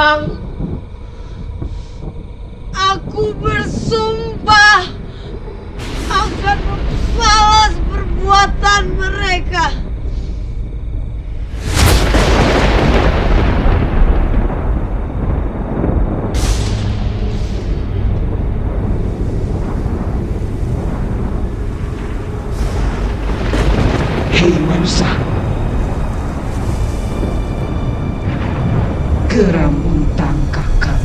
Siliwang, aku bersumpah akan membalas perbuatan mereka. Hei manusia, geramuntang kakak,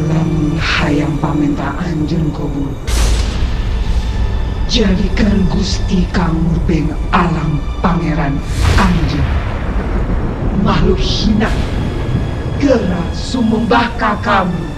lamun hayang pamenta anjen kobul, jadikan Gusti Kamur Beng alam pangeran anjen, makhluk hina, gerak sumembah kamu.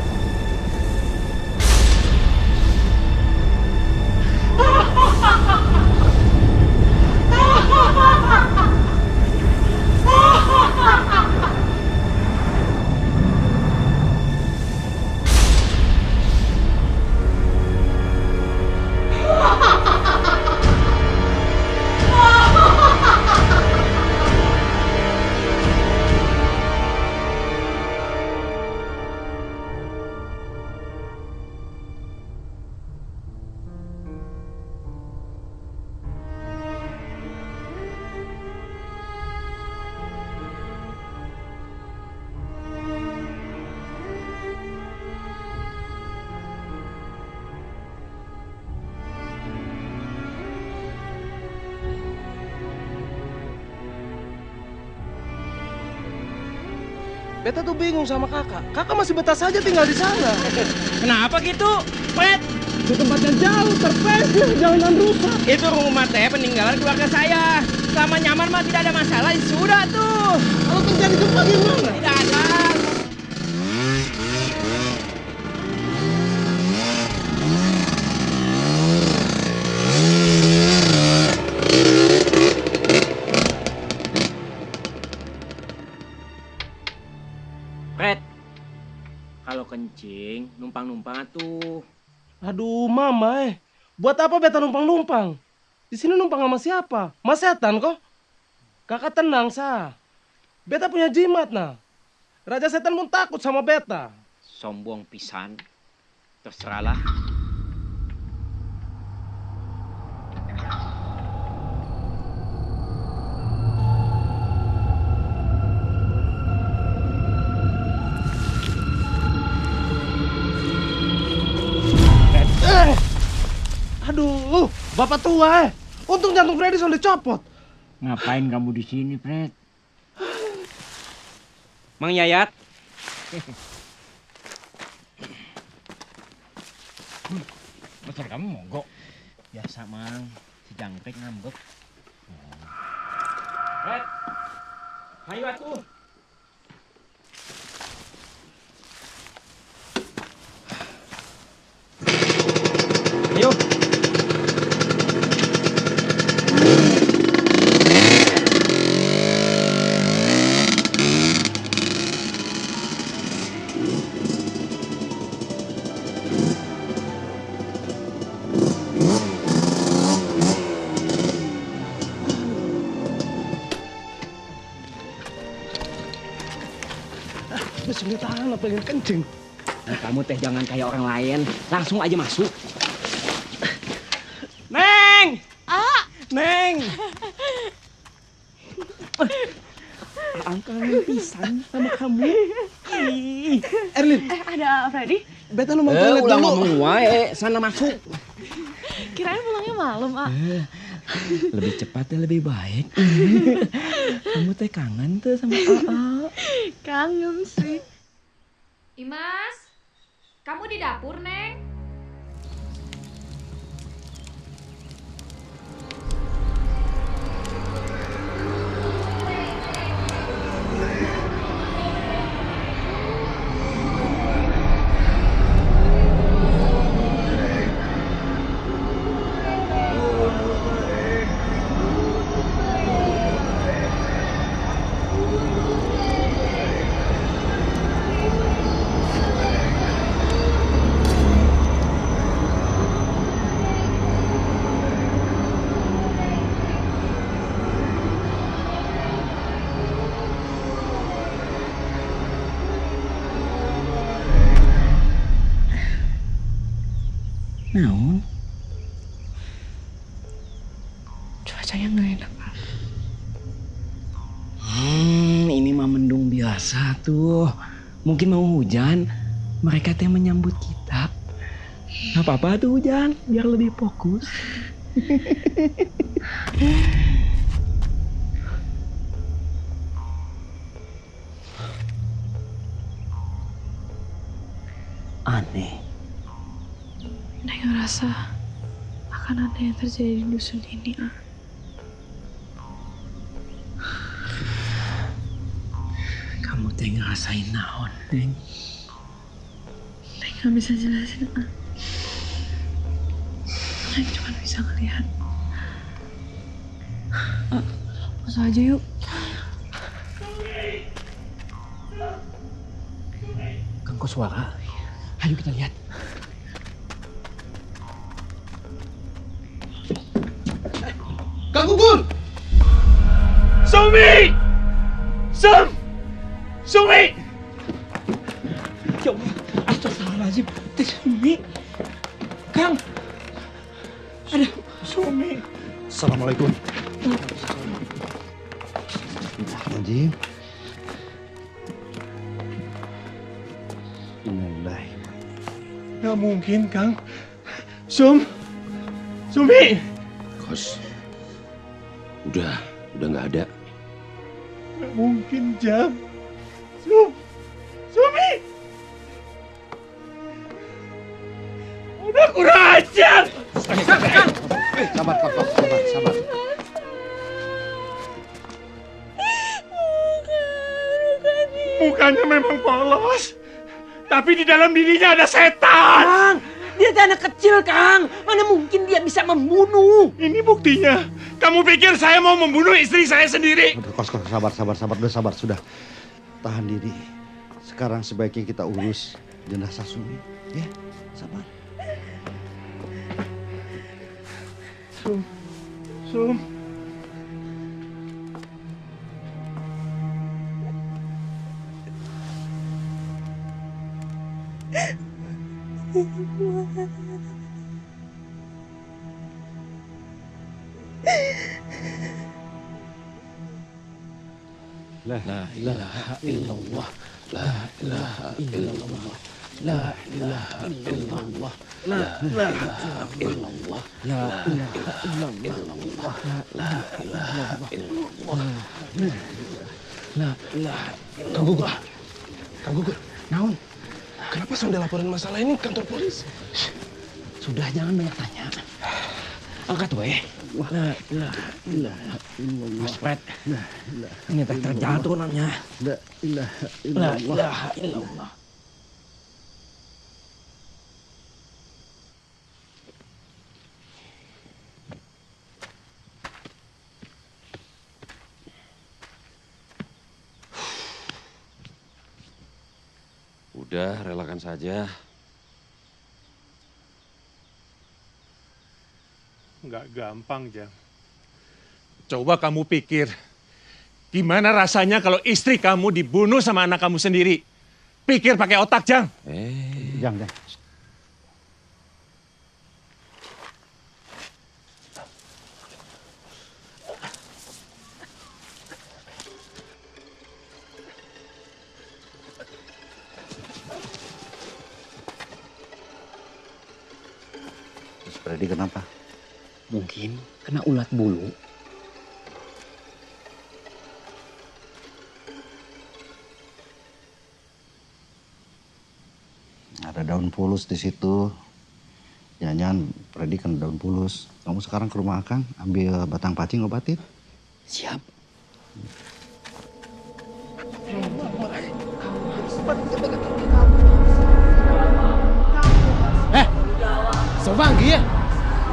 Beta tuh bingung sama kakak. Kakak masih betah saja tinggal di sana. Kenapa gitu, Pet? Di tempatnya jauh, terpencil, jalanan rusak. Itu rumah teh peninggalan keluarga saya. Selama nyaman mah tidak ada masalah, sudah tuh. Kalau terjadi gempa gimana? Tidak ada. Pet, kalau kencing, numpang-numpang atuh. Aduh, mama buat apa beta numpang-numpang? Di sini numpang sama siapa? Mas setan kok? Kakak tenang sah. Beta punya jimat nah. Raja setan pun takut sama beta. Sombong pisan. Terserahlah. Aduh, bapak tua Untung jantung Freddy sudah dicopot. Ngapain kamu di sini, Fred? Mang Yayat. Motor kamu mogok. Biasa, Mang. Si jangkrik ngambek. Fred. Hayu atuh. Ayo. Sudah tahan pengen kencing. Nah, kamu teh jangan kayak orang lain, langsung aja masuk. Neng! Neng! Angkangan pisan sama kamu. Erlin, Ada Freddy? beta numpang toilet ulah dulu. ngomong wae, sana masuk. Kirain pulangnya malam, Lebih cepat dan lebih baik. Kamu teh kangen tuh sama AA. Kangen sih. Imas, kamu di dapur, Neng? naon? Cuacanya nggak enak, Pak. Ini mah mendung biasa tuh. Mungkin mau hujan. Mereka teh menyambut kita. Gak apa-apa tuh hujan, biar lebih fokus. Aneh. Neng ngerasa akan ada yang terjadi di dusun ini, ah. Kamu teh ngerasain naon, Neng? Neng nggak bisa jelasin, ah. Neng cuma bisa ngelihat. Masuk aja yuk. Kang Koswara, ayo kita lihat. Kang Gugur! Sumi! Sumi! Ya Allah, astagfirullahaladzim. Teh Sumi. Kang. Ada Sumi. Assalamualaikum. Anjing. Innalillahi. Gak mungkin, Kang. Sumi! Kos, udah nggak ada. Gak mungkin, Jam. Sumi! Udah kurang ajar! Sabar. Mukanya memang polos, tapi di dalam dirinya ada setan. Kang, dia teh anak kecil, Kang. Mana mungkin dia bisa membunuh? Ini buktinya. Kamu pikir saya mau membunuh istri saya sendiri? Udah, Kos, sabar, sudah. Tahan diri. Sekarang sebaiknya kita urus jenazah Sumi, ya. Sabar. Sum. La ilaha illallah. La ilaha illallah. La ilaha illallah. La ilaha illallah. La ilaha illallah. La ilaha illallah. La ilaha. Kang Gugur. Naon? Kenapa sudah laporin masalah ini ke kantor polisi? Sudah, jangan banyak tanya. Angkat weh. La ilaha illallah. Mas Fred. Ini teh terjatuh namanya. La ilaha La illallah. ilaha illallah. Udah, relakan saja. Nggak gampang, Jam. Coba kamu pikir, gimana rasanya kalau istri kamu dibunuh sama anak kamu sendiri? Pikir pakai otak, Jang. Jangan. Terus Freddy kenapa? Mungkin kena ulat bulu. Ada daun pulus di situ. Jangan-jangan Freddy kena daun pulus. Kamu sekarang ke rumah Akang, ambil batang pacing obatin. Siap. Sobanggi ya?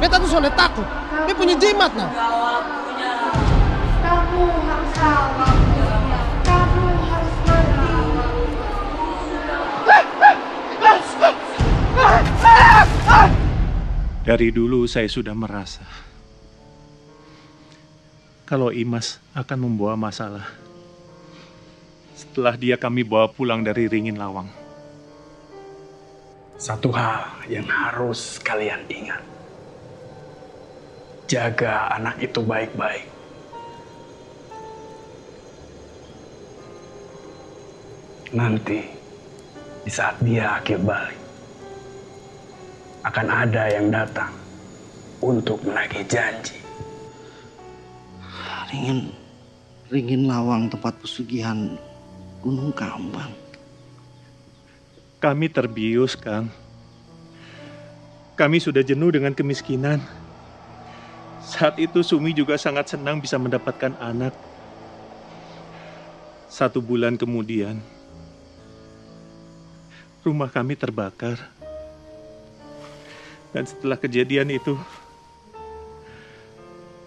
Beta tuh soalnya takut. Dia punya jimat, nah. Kamu harus sabar. Kamu harus mati. Dari dulu saya sudah merasa kalau Imas akan membawa masalah setelah dia kami bawa pulang dari Ringin Lawang. Satu hal yang harus kalian ingat. Jaga anak itu baik-baik. Nanti, di saat dia akhir balik, akan ada yang datang untuk menagih janji. Ringin Lawang, tempat pesugihan Gunung Kambang. Kami terbius, Kang. Kami sudah jenuh dengan kemiskinan. Saat itu Sumi juga sangat senang bisa mendapatkan anak. 1 bulan kemudian, rumah kami terbakar. Dan setelah kejadian itu,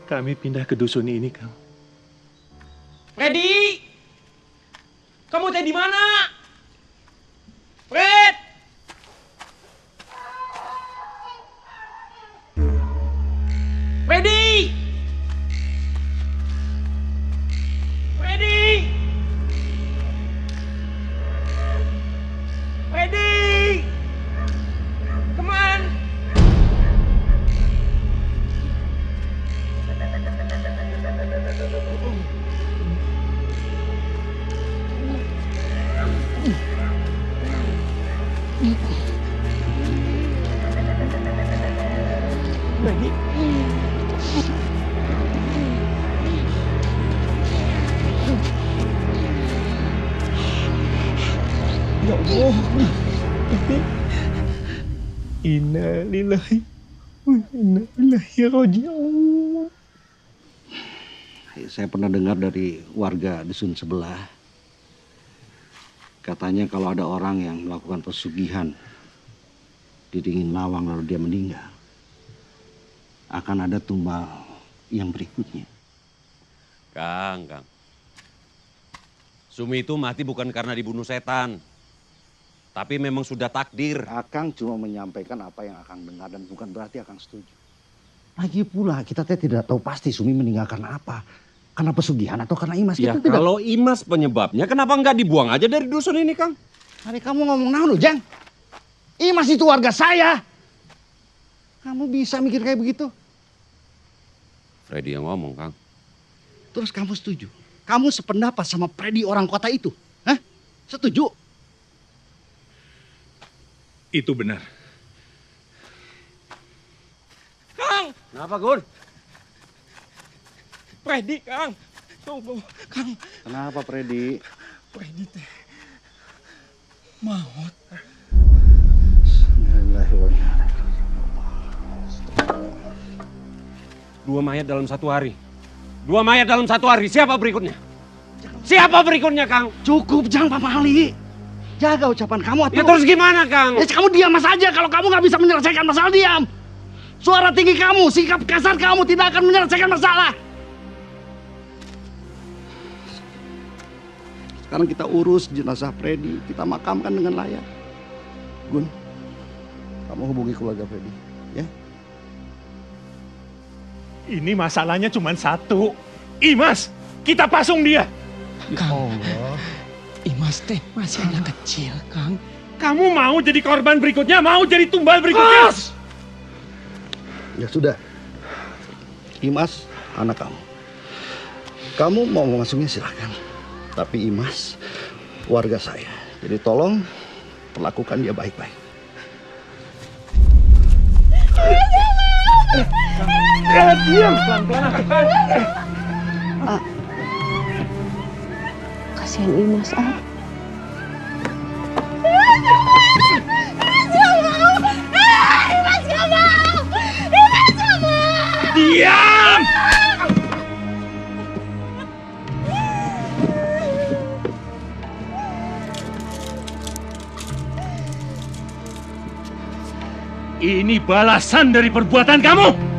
kami pindah ke dusun ini, Kang. Freddy! Kamu teh di mana? Fred! Freddy! Freddy! Freddy! Come on! Ya Allah. Innalillahi wa inna ilaihi raji'un. Saya pernah dengar dari warga dusun sebelah. Katanya kalau ada orang yang melakukan pesugihan di Ringin Lawang lalu dia meninggal, akan ada tumbal yang berikutnya. Kang. Sumi itu mati bukan karena dibunuh setan. Tapi memang sudah takdir. Akang cuma menyampaikan apa yang Akang dengar dan bukan berarti Akang setuju. Lagi pula kita tidak tahu pasti Sumi meninggal karena apa. Karena pesugihan atau karena Imas. Ya kita kalau Imas penyebabnya kenapa nggak dibuang aja dari dusun ini, Kang? Hari kamu ngomong naon, Jang? Imas itu warga saya. Kamu bisa mikir kayak begitu? Freddy yang ngomong, Kang. Terus kamu setuju? Kamu sependapat sama Freddy orang kota itu? Hah? Setuju? Itu benar. Kang! Kenapa, Gun? Freddy, Kang! Tunggu, Kang. Kenapa, Freddy? Freddy teh maut. Dua mayat dalam 1 hari. 2 mayat dalam 1 hari. Siapa berikutnya? Siapa berikutnya, Kang? Cukup, Jang Pamali. Jaga ucapan kamu atau... Ya terus gimana, Kang? Ya kamu diam saja kalau kamu nggak bisa menyelesaikan masalah, diam. Suara tinggi kamu, sikap kasar kamu tidak akan menyelesaikan masalah. Sekarang kita urus jenazah Freddy, kita makamkan dengan layak. Gun, kamu hubungi keluarga Freddy, ya? Ini masalahnya cuma 1. Imas, kita pasung dia. Kang, Imas teh masih anak kecil, Kang. Kamu mau jadi korban berikutnya, mau jadi tumbal berikutnya? Ya sudah. Imas, anak kamu. Kamu mau mengasuhnya silahkan. Tapi Imas, warga saya. Jadi tolong perlakukan dia baik-baik. Diam, pelan-pelan. Kasihan Imas, ah. Diam! Ini balasan dari perbuatan kamu!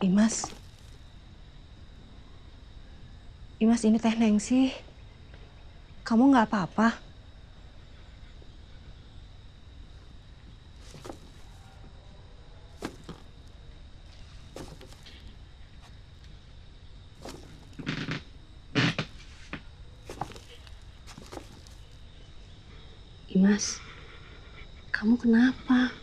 Imas. Imas, ini Teh Nengsi. Kamu nggak apa-apa? Imas, kamu kenapa?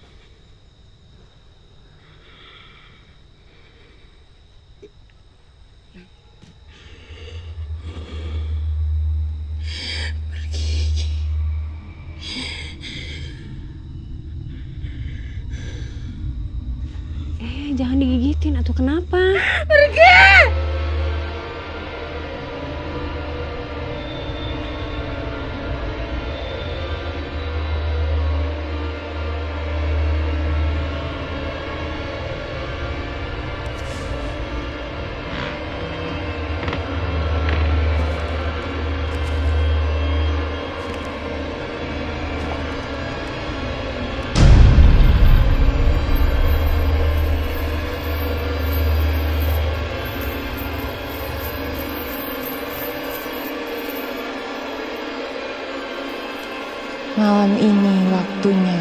Jangan digigitin, atau kenapa? Pergi! Malam ini waktunya.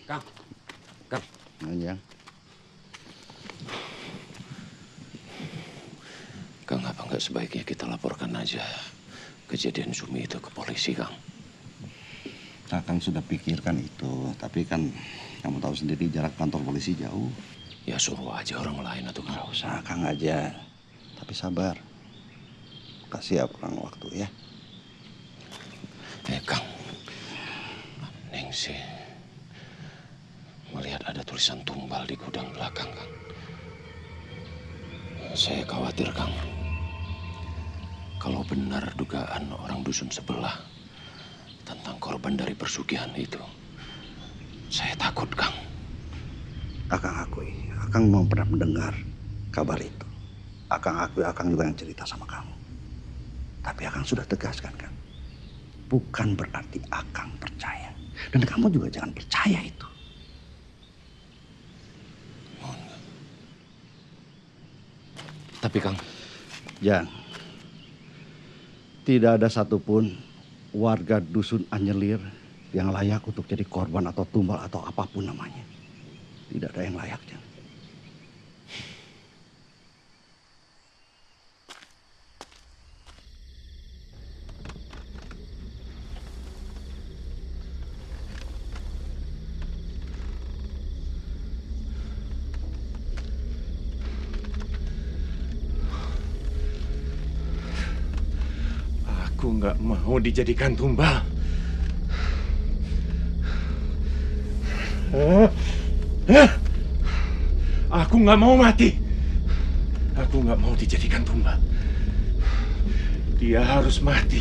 Kang. Anjang. Kang, apa nggak sebaiknya kita laporkan aja kejadian Sumi itu ke polisi, Kang? Kang sudah pikirkan itu, tapi kan kamu tahu sendiri jarak kantor polisi jauh. Ya suruh aja orang lain atau nggak usah, Kang aja. Tapi sabar, kasih Kang waktu ya. Kang, Nengsi melihat ada tulisan tumbal di gudang belakang, Kang. Saya khawatir, Kang, kalau benar dugaan orang dusun sebelah tentang korban dari persugihan itu. Saya takut, Kang. Akang akui, Akang mau pernah mendengar kabar itu. Akang akui, Akang juga yang cerita sama kamu. Tapi Akang sudah tegaskan, kan? Bukan berarti Akang percaya. Dan kamu juga jangan percaya itu. Tapi, Kang, Jang, tidak ada satupun warga dusun Anjelir yang layak untuk jadi korban atau tumbal atau apapun namanya. Tidak ada yang layak, Jang. Aku nggak mau dijadikan tumbal. Aku nggak mau mati. Aku nggak mau dijadikan tumbal. Dia harus mati.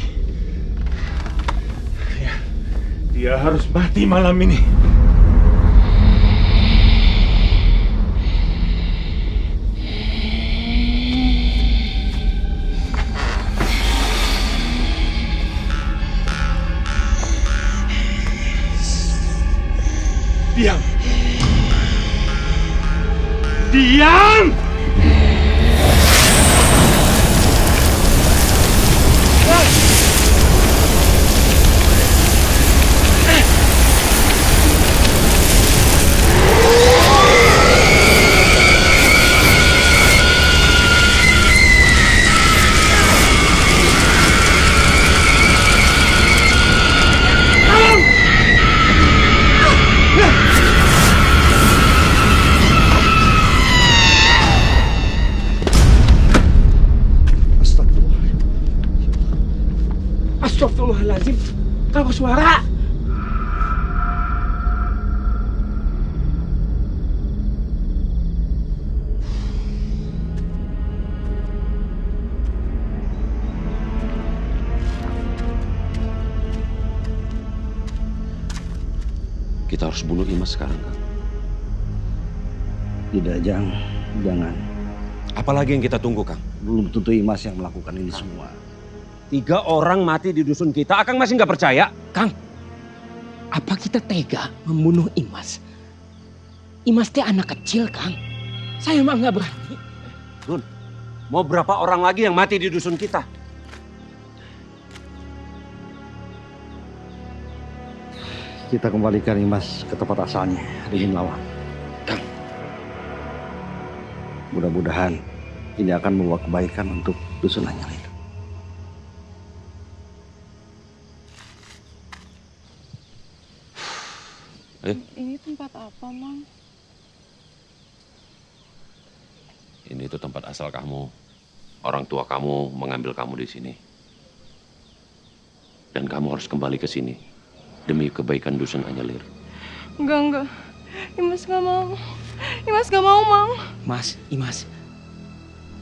Dia harus mati malam ini. Diam! Diam! Astagfirullahaladzim, kamu suara. Kita harus bunuh Imas sekarang, Kang. Tidak, jangan. Apalagi yang kita tunggu, Kang? Belum tentu Imas yang melakukan ini semua. 3 orang mati di dusun kita, Akang masih nggak percaya? Kang, apa kita tega membunuh Imas? Imas teh anak kecil, Kang. Saya mah nggak berani. Dun, mau berapa orang lagi yang mati di dusun kita? Kita kembalikan Imas ke tempat asalnya, Ringin Lawang. Kang. Mudah-mudahan ini akan membawa kebaikan untuk dusun Anyar itu. Ini tempat apa, Mang? Ini itu tempat asal kamu. Orang tua kamu mengambil kamu di sini. Dan kamu harus kembali ke sini demi kebaikan dusun Anyelir. Enggak. Imas gak mau. Imas gak mau, Mang. Mas, Imas.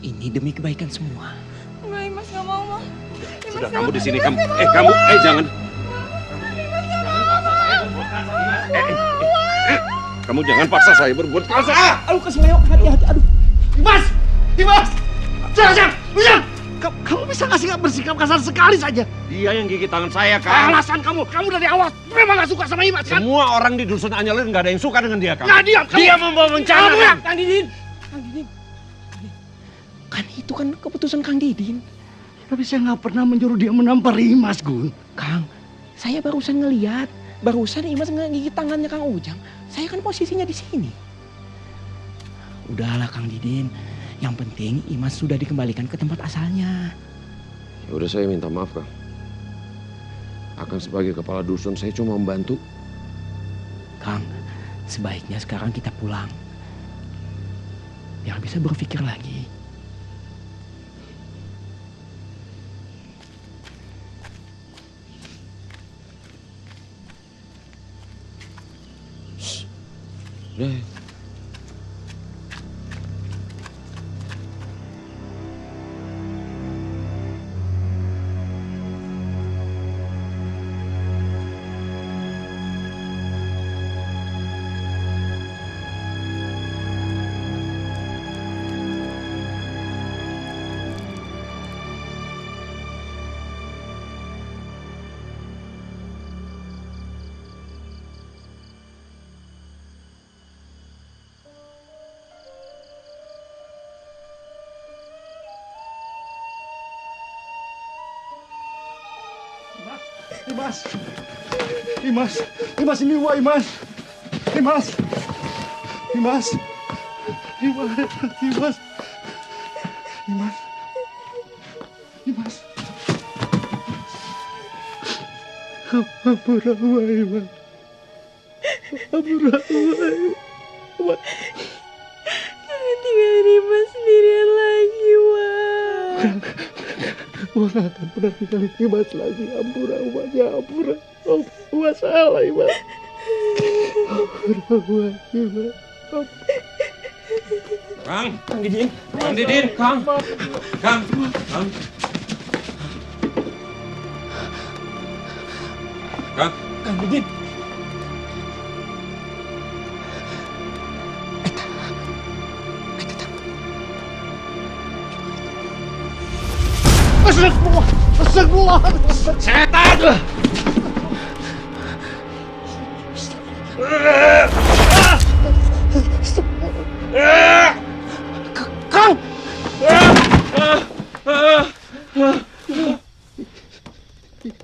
Ini demi kebaikan semua. Enggak, Imas gak mau, Mang. Sudah kamu di sini, kamu. Jangan. Kamu jangan paksa saya berbuat kasar. Aduh, kesleo, hati-hati, aduh. Dimas! Jangan! Kamu bisa nggak bersikap kasar sekali saja? Dia yang gigit tangan saya, Kang. Alasan kamu dari awal memang nggak suka sama Imas, kan? Semua orang di dusun Anyelir nggak ada yang suka dengan dia, Kang. Nah, diam, kamu. Dia membawa bencana, Kamu, Kang. Kang Didin. Kan itu kan keputusan Kang Didin. Tapi saya nggak pernah menyuruh dia menampar Imas, Gun. Kang, saya barusan ngeliat. Barusan Imas ngegigit tangannya Kang Ujang. Saya kan posisinya di sini. Udahlah Kang Didin. Yang penting Imas sudah dikembalikan ke tempat asalnya. Ya udah, saya minta maaf, Kang. Akang sebagai kepala dusun, saya cuma membantu. Kang, sebaiknya sekarang kita pulang. Biar bisa berpikir lagi. Udah. Imas ini wah Imas. Ampura Imas. Jangan tinggalin Imas sendirian lagi, Wak. Wah gak akan pernah tinggalin Imas lagi. Ampura ya ampura. Wah salah Imas. Ampura Imas. Kang Didin. Kang. Kang Didin. Astagfirullah. Setan! Kang!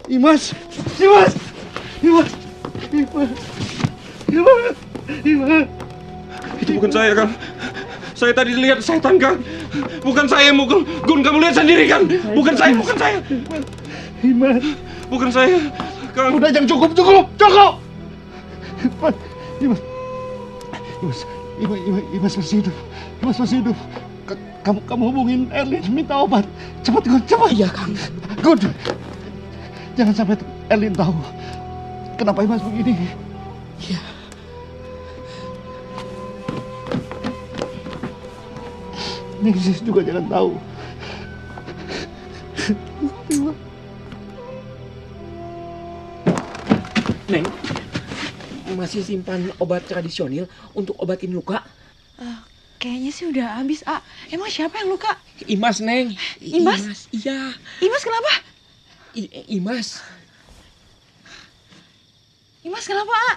Imas! Itu bukan saya, Kang. Saya tadi lihat setan, Kang. Bukan saya yang mukul. Gun, kamu lihat sendiri, kan? Bukan saya. Imas. Bukan saya, Kang. Udah, jangan cukup. Imas masih hidup. Kamu hubungin Erlin, minta obat. Cepat, Gun, cepat. Iya, Kang. Gun, jangan sampai Erlin tahu kenapa Imas begini. Iya. Nexus juga jangan tahu. Neng, masih simpan obat tradisional untuk obatin luka? Kayaknya sih udah habis, A. Emang siapa yang luka? Imas, Neng. Imas? Iya. Imas kenapa? Imas. Imas kenapa, A?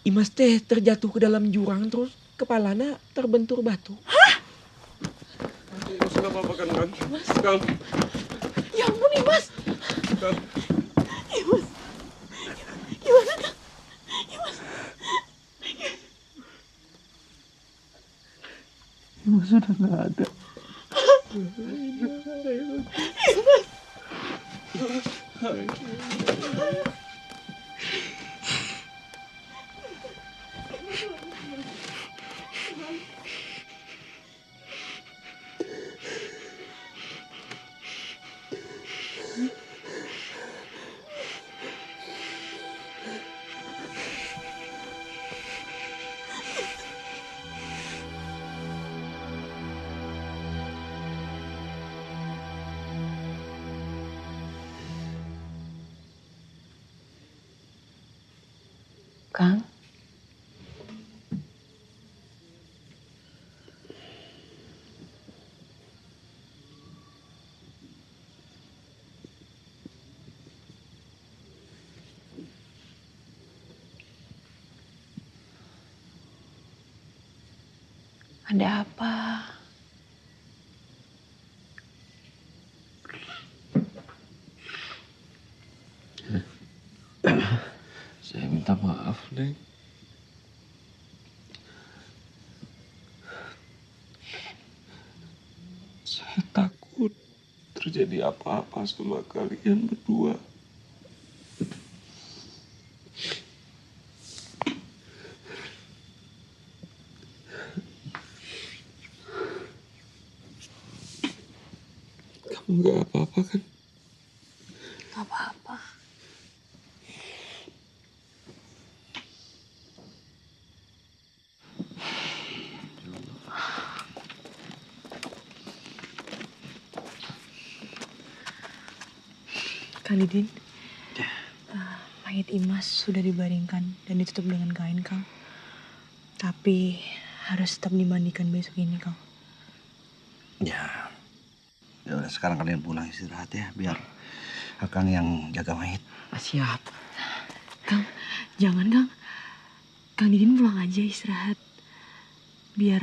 Imas teh terjatuh ke dalam jurang terus kepalanya terbentur batu. Hah? Imas nggak apa-apa kan, Kang? Kang. Ya ampun, Imas. Kang. Imas. Gimana, Kang? Imas. Imas sudah nggak ada. Kang? Ada apa? Saya minta maaf, Neng. Saya takut terjadi apa-apa sama kalian berdua. Kamu gak apa-apa kan? Gak apa-apa. Kang Didin, mayat Imas sudah dibaringkan dan ditutup dengan kain, Kang. Tapi harus tetap dimandikan besok ini, Kang. Ya, ya udah sekarang kalian pulang istirahat ya, biar Akang yang jaga mayat. Siap. Kang, jangan, Kang. Kang Didin pulang aja istirahat. Biar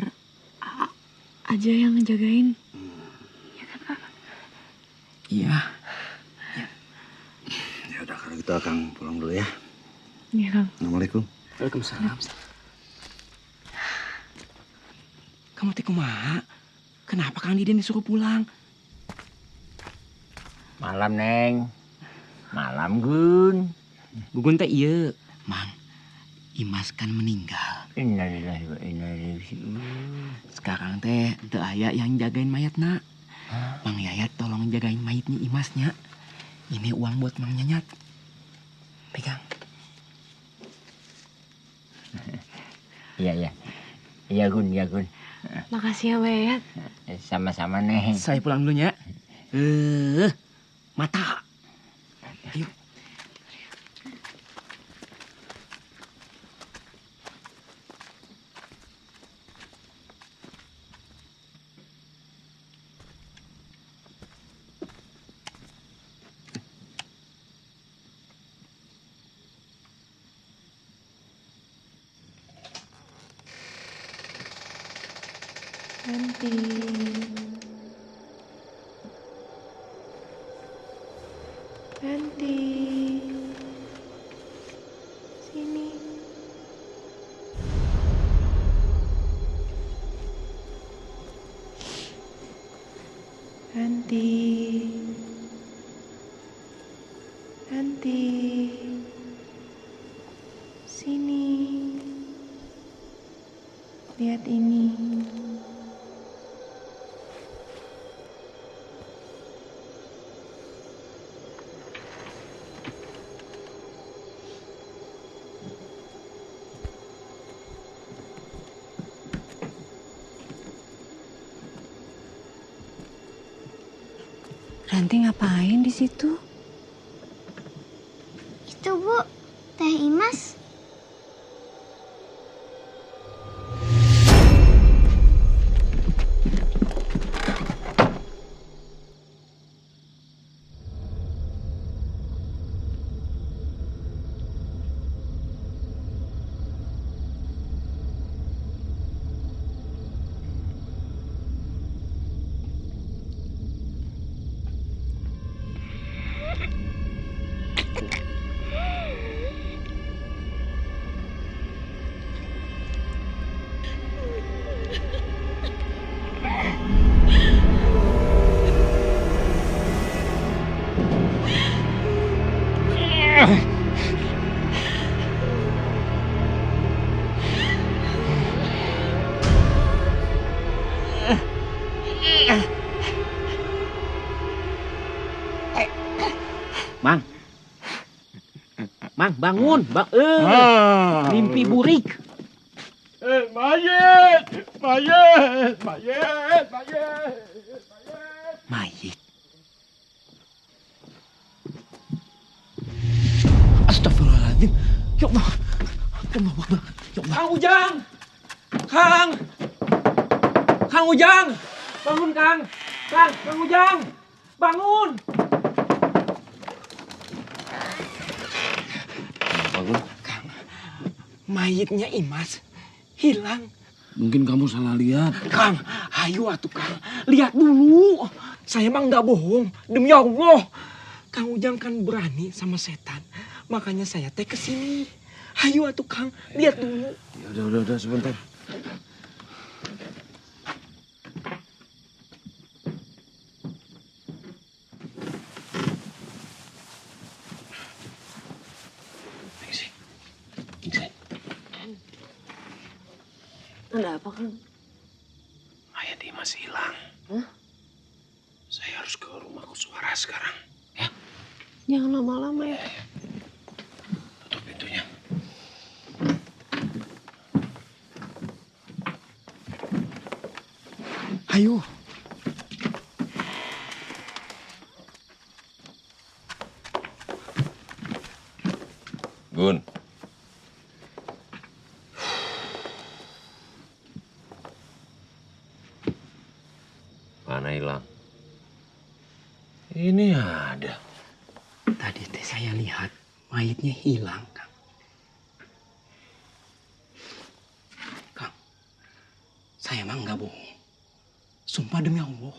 aja yang ngejagain. Ya kan, Kak? Iya. Ya udah kalau gitu Akang pulang dulu ya. Iya, Kang. Assalamualaikum. Waalaikumsalam. Kamu teh kumaha? Kenapa Kang Didin disuruh pulang? Malam, Neng. Malam, Gun. Gugun teh iya. Mang, Imas kan meninggal. Innalillahi wa inna ilaihi raji'un. Sekarang teh teu aya yang jagain mayatna. Mang Yayat tolong jagain mayatnya Imasnya. Ini uang buat Mang Nyanyat. Pegang. Iya. Iya, Gun, iya, Gun. Makasih ya, Yayat. Sama-sama, Neng. Saya pulang dulunya. Mata. Ayo. Nanti. Nanti. Sini. Nanti. Nanti. Sini. Lihat ini. Ranti ngapain di situ? Itu, Bu, Teh Imas. Mang, bangun. Mimpi burik. Mayit. Mayit. Astagfirullahaladzim. Ya Allah. Ya Allah, Akbar. Ya Allah. Kang Ujang! Kang Ujang! Bangun, Kang! Kang Ujang! Bangun! Bangun. Kang, mayitnya Imas hilang. Mungkin kamu salah lihat. Kang, ayo atuh Kang. Lihat dulu. Saya emang nggak bohong. Demi Allah. Kang Ujang kan berani sama setan. Makanya saya teh kesini. Ayo atuh Kang, lihat dulu. Ya udah sebentar. Ada apa, Kang? Mayat Imas hilang. Hah? Saya harus ke rumah Koswara sekarang. Ya? Jangan lama-lama ya. Tutup pintunya. Ayo. Gun. Mana hilang? Ini ada. Tadi teh saya lihat mayitnya hilang, Kang. Kang, saya emang nggak bohong. Sumpah demi Allah.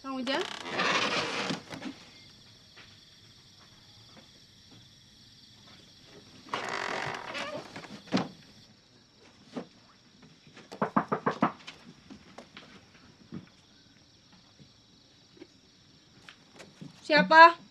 Kang Ujang? Siapa?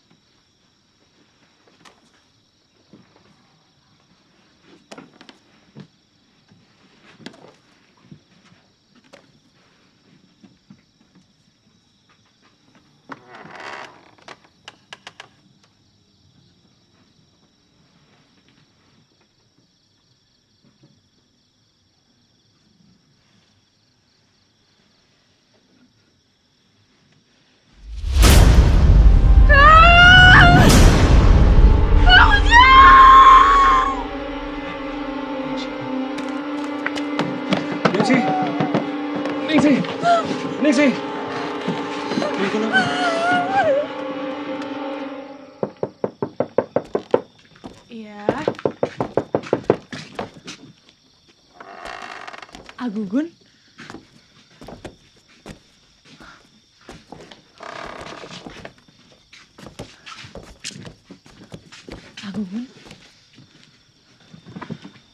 Ningsih! Iya. Agugun? Agugun?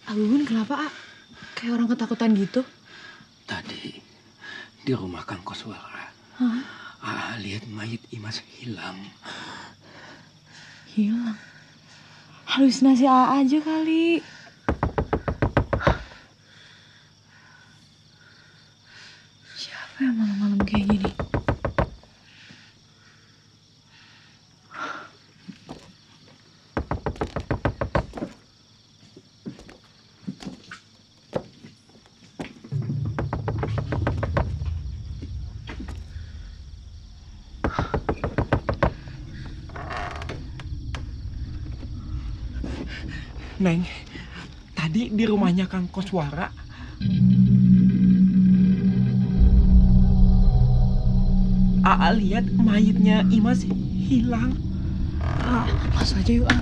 Agugun kenapa, A? Kayak orang ketakutan gitu. Tadi di rumah Kang Koswara. Hah? Lihat mayit Imas hilang. Hilang? Halusinasi A aja kali. Siapa yang malam-malam kayak gini? Neng, tadi di rumahnya Kang Koswara. Aa lihat mayitnya Imas hilang. Pas aja yuk, A.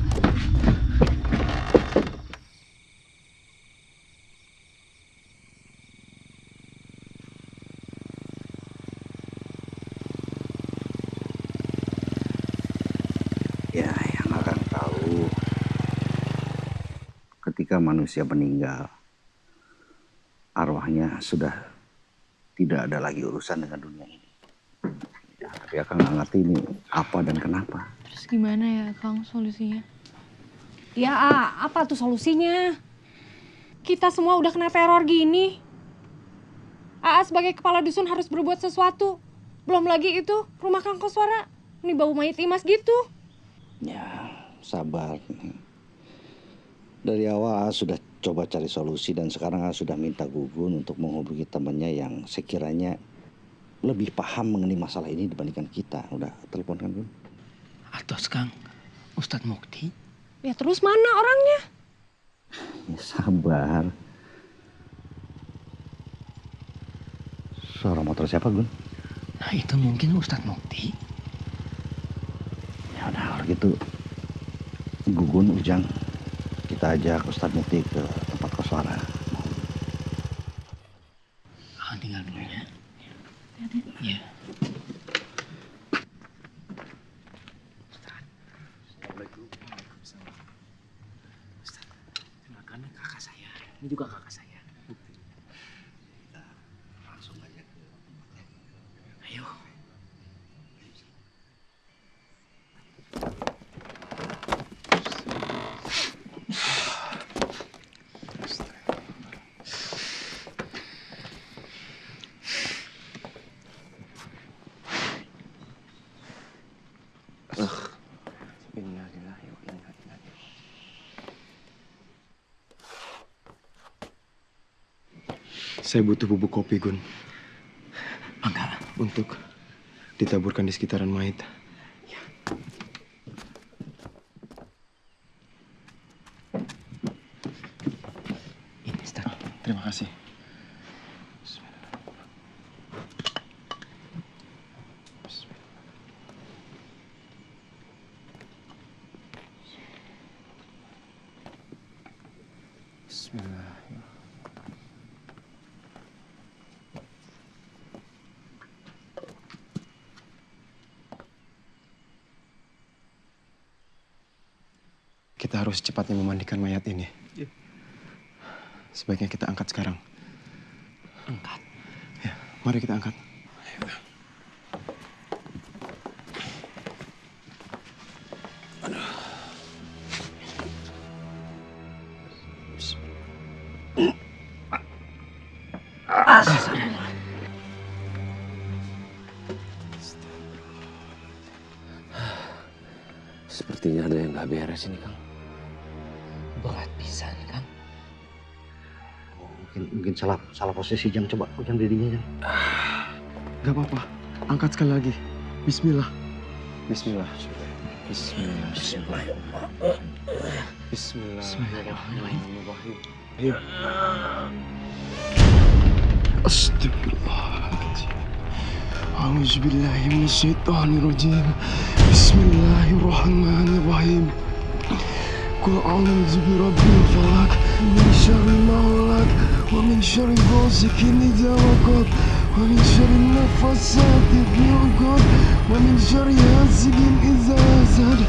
Ya, yang akan tahu ketika manusia meninggal, arwahnya sudah tidak ada lagi urusan dengan dunia ini. Ya, tapi Akang nggak ngerti ini apa dan kenapa. Terus gimana ya, Kang, solusinya? Ya, A, apa tuh solusinya? Kita semua udah kena teror gini. Aa sebagai kepala dusun harus berbuat sesuatu. Belum lagi itu rumah Kang Koswara. Ini bau mayat Imas gitu. Ya, sabar. Dari awal sudah coba cari solusi dan sekarang sudah minta Gugun untuk menghubungi temannya yang sekiranya lebih paham mengenai masalah ini dibandingkan kita. Udah telepon kan, Gun? Atos Kang, Ustadz Mukti. Ya terus mana orangnya? Ya, sabar. Suara motor siapa, Gun? Nah itu mungkin Ustadz Mukti. Ya udah kalau gitu, Gugun, Ujang, kita ajak Ustadz Mukti ke tempat Koswara. Tinggal dulu ya. Iya. Ustadz, kenalkan kakak saya. Ini juga kakak saya. Langsung aja ke Ayo. Saya butuh bubuk kopi, Gun. Enggak. Untuk ditaburkan di sekitaran mayat. Ini, Ustaz. Terima kasih. Bismillahirrahmanirrahim. Kita harus cepatnya memandikan mayat ini. Sebaiknya kita angkat sekarang. Angkat? Ya, mari kita angkat. Sepertinya ada yang nggak beres ini, Kang. Berat pisan, Kang. Mungkin salah posisi, Jang. Coba Ujang dirinya, Jang. Gak apa-apa. Angkat sekali lagi. Bismillah. Bismillah. Bismillah. Bismillahirrahmanirrahim. Ayo. Astagfirullahaladzim. A'udzubillahi minasyaitonirrajim. Bismillahirrahmanirrahim. Qul a'udzu birabbil falaq min syarri ma khalaq wa min syarri ghasiqin idza waqab wa min syarri nafassati fil 'uqad wa min syarri hasidin idza hasad.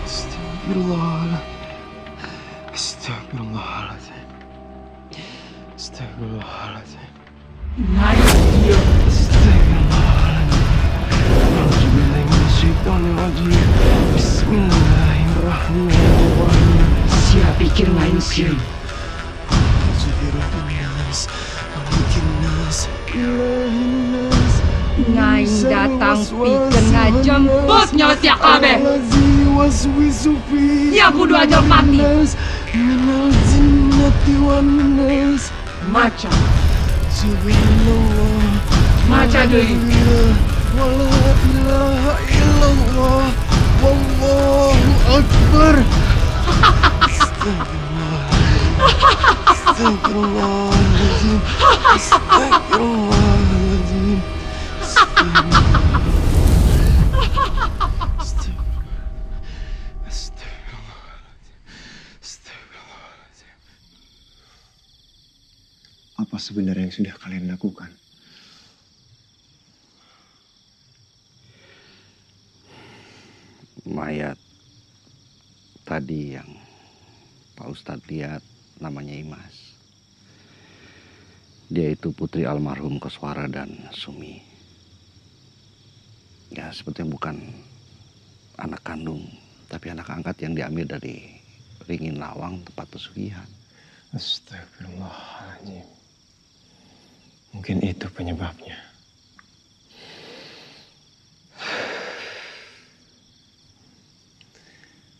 Astagfirullahaladzim. Astagfirullahaladzim. Astagfirullahaladzim. Astagfirullahaladzim. Bismillahirrahmanirrahim. Siapa pikir main sih? Ngaing datang pikeun ngajemput nyawa sia kabeh. Ya kudu aja mati. Maca. Maca deui. Wala ilaha illallah. Wallahu akbar. Astagfirullahaladzim. Astagfirullahaladzim. Astagfirullahaladzim. Apa sebenarnya yang sudah kalian lakukan? Mayat tadi yang Pak Ustadz lihat namanya Imas. Dia itu putri almarhum Koswara dan Sumi. Ya sebetulnya bukan anak kandung, tapi anak angkat yang diambil dari Ringin Lawang tempat pesugihan. Astagfirullahaladzim. Mungkin itu penyebabnya.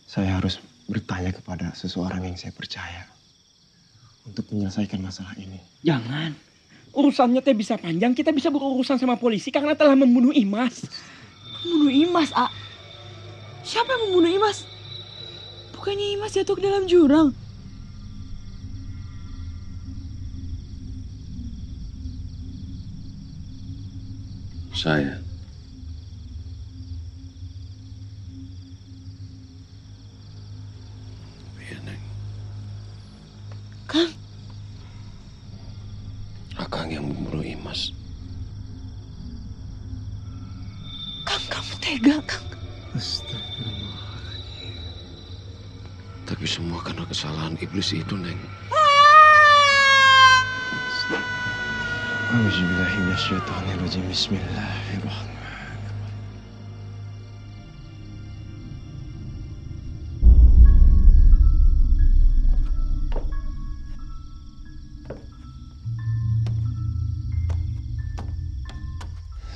Saya harus bertanya kepada seseorang yang saya percaya untuk menyelesaikan masalah ini. Jangan. Urusannya teh bisa panjang, kita bisa berurusan sama polisi karena telah membunuh Imas. Membunuh Imas, A? Siapa yang membunuh Imas? Bukannya Imas jatuh ke dalam jurang? Saya. Iya, Neng. Kang? Akang yang membunuh Imas. Kang, kamu tega, Kang. Astagfirullahaladzim. Tapi semua karena kesalahan iblis itu, Neng. Auzubillahi minasyaitonirrajim. Bismillahirrahmanirrahim.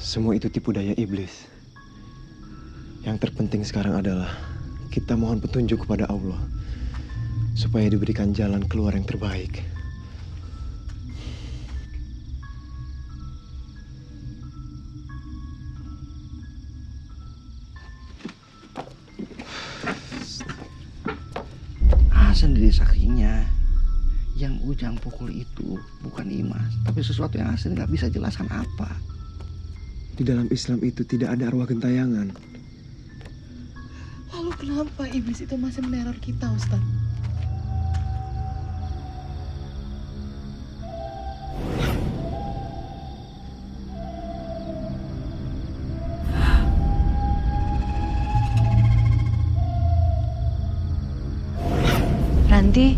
Semua itu tipu daya iblis. Yang terpenting sekarang adalah kita mohon petunjuk kepada Allah supaya diberikan jalan keluar yang terbaik. Sendiri saksinya. Yang Ujang pukul itu bukan Imas, tapi sesuatu yang asli nggak bisa jelaskan apa. Di dalam Islam itu tidak ada arwah gentayangan. Lalu kenapa iblis itu masih meneror kita, Ustaz? Ranti.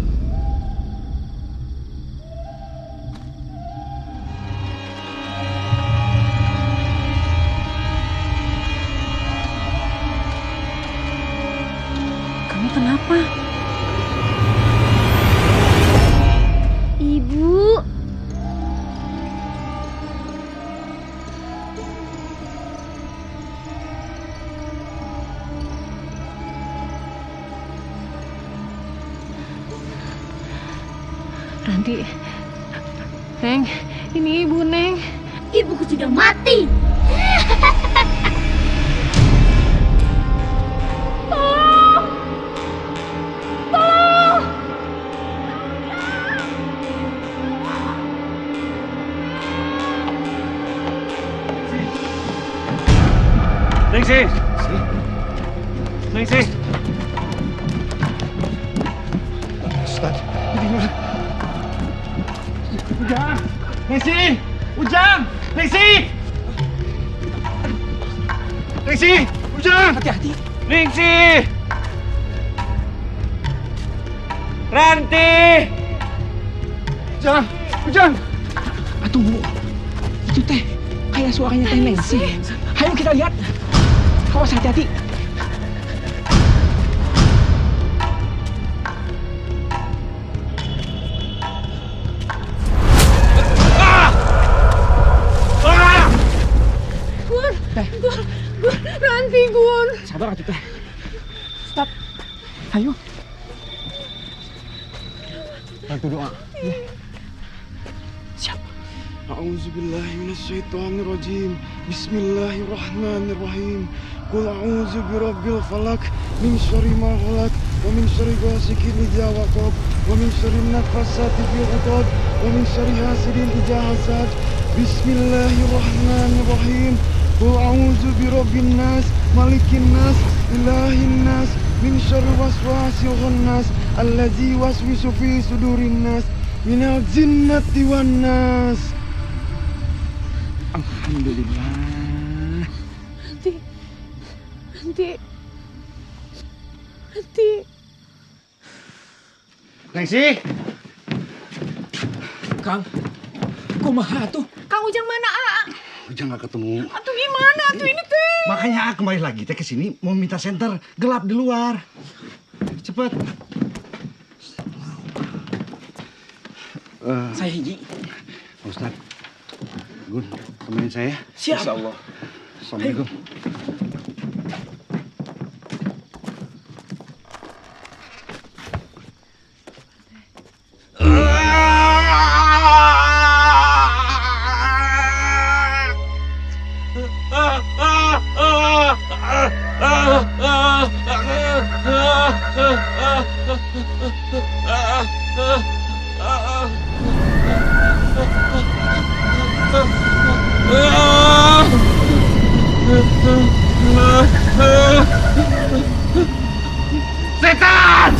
Kamu kenapa? Ibu. Ranti. Neng, ini ibu, Neng. Ibuku sudah mati. Tolong! Tolong! Ningsih! Ningsih! Ustaz, ini gimana? Ujang! Ningsih! Ujang! Ningsih! Ningsih! Ujang! Hati-hati. Ningsih! Ranti! Ujang! Ujang! Tunggu. Itu teh kayak suaranya teh Nancy. Ayo kita lihat. Awas, hati-hati. Gun, Ranti, Gun. Sabar atuh teh. Stop. Ayo. Bantu doa. Siap. A'udzubillahi minasyaitonirrajim. Bismillahirrahmanirrahim. Qul a'udzu birabbil falaq min syarri ma khalaq wa min syarri ghasikin idza waqab wa min syarri nafatsati fil 'uqad wa min syarri hasidin idza hasad. Bismillahirrahmanirrahim. Qul a'udzu birabbin nas, malikin nas, ilahin nas, min syarri waswasil khannas, allazi waswisu fi sudurin nas, minal jinnati wan nas. Alhamdulillah. Nanti. Ningsih! Kang, kumaha tuh? Kang Ujang mana, A? Ujang nggak ketemu. Atuh gimana? Atuh ini teh. Makanya kembali lagi teh ke sini mau minta senter gelap di luar. Cepet. Saya hiji. Ustaz, Gun, temenin saya. Siap. Insya Allah. Assalamualaikum. Setan!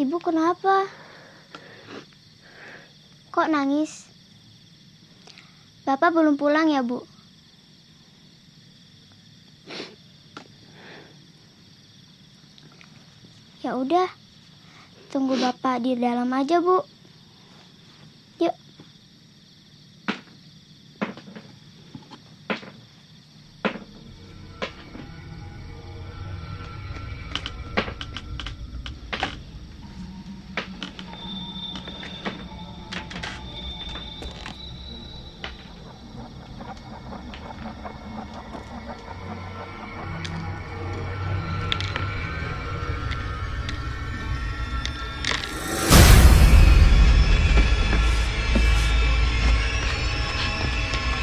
Ibu kenapa? Kok nangis? Bapak belum pulang ya, Bu? Ya udah, tunggu Bapak di dalam aja, Bu. Yuk.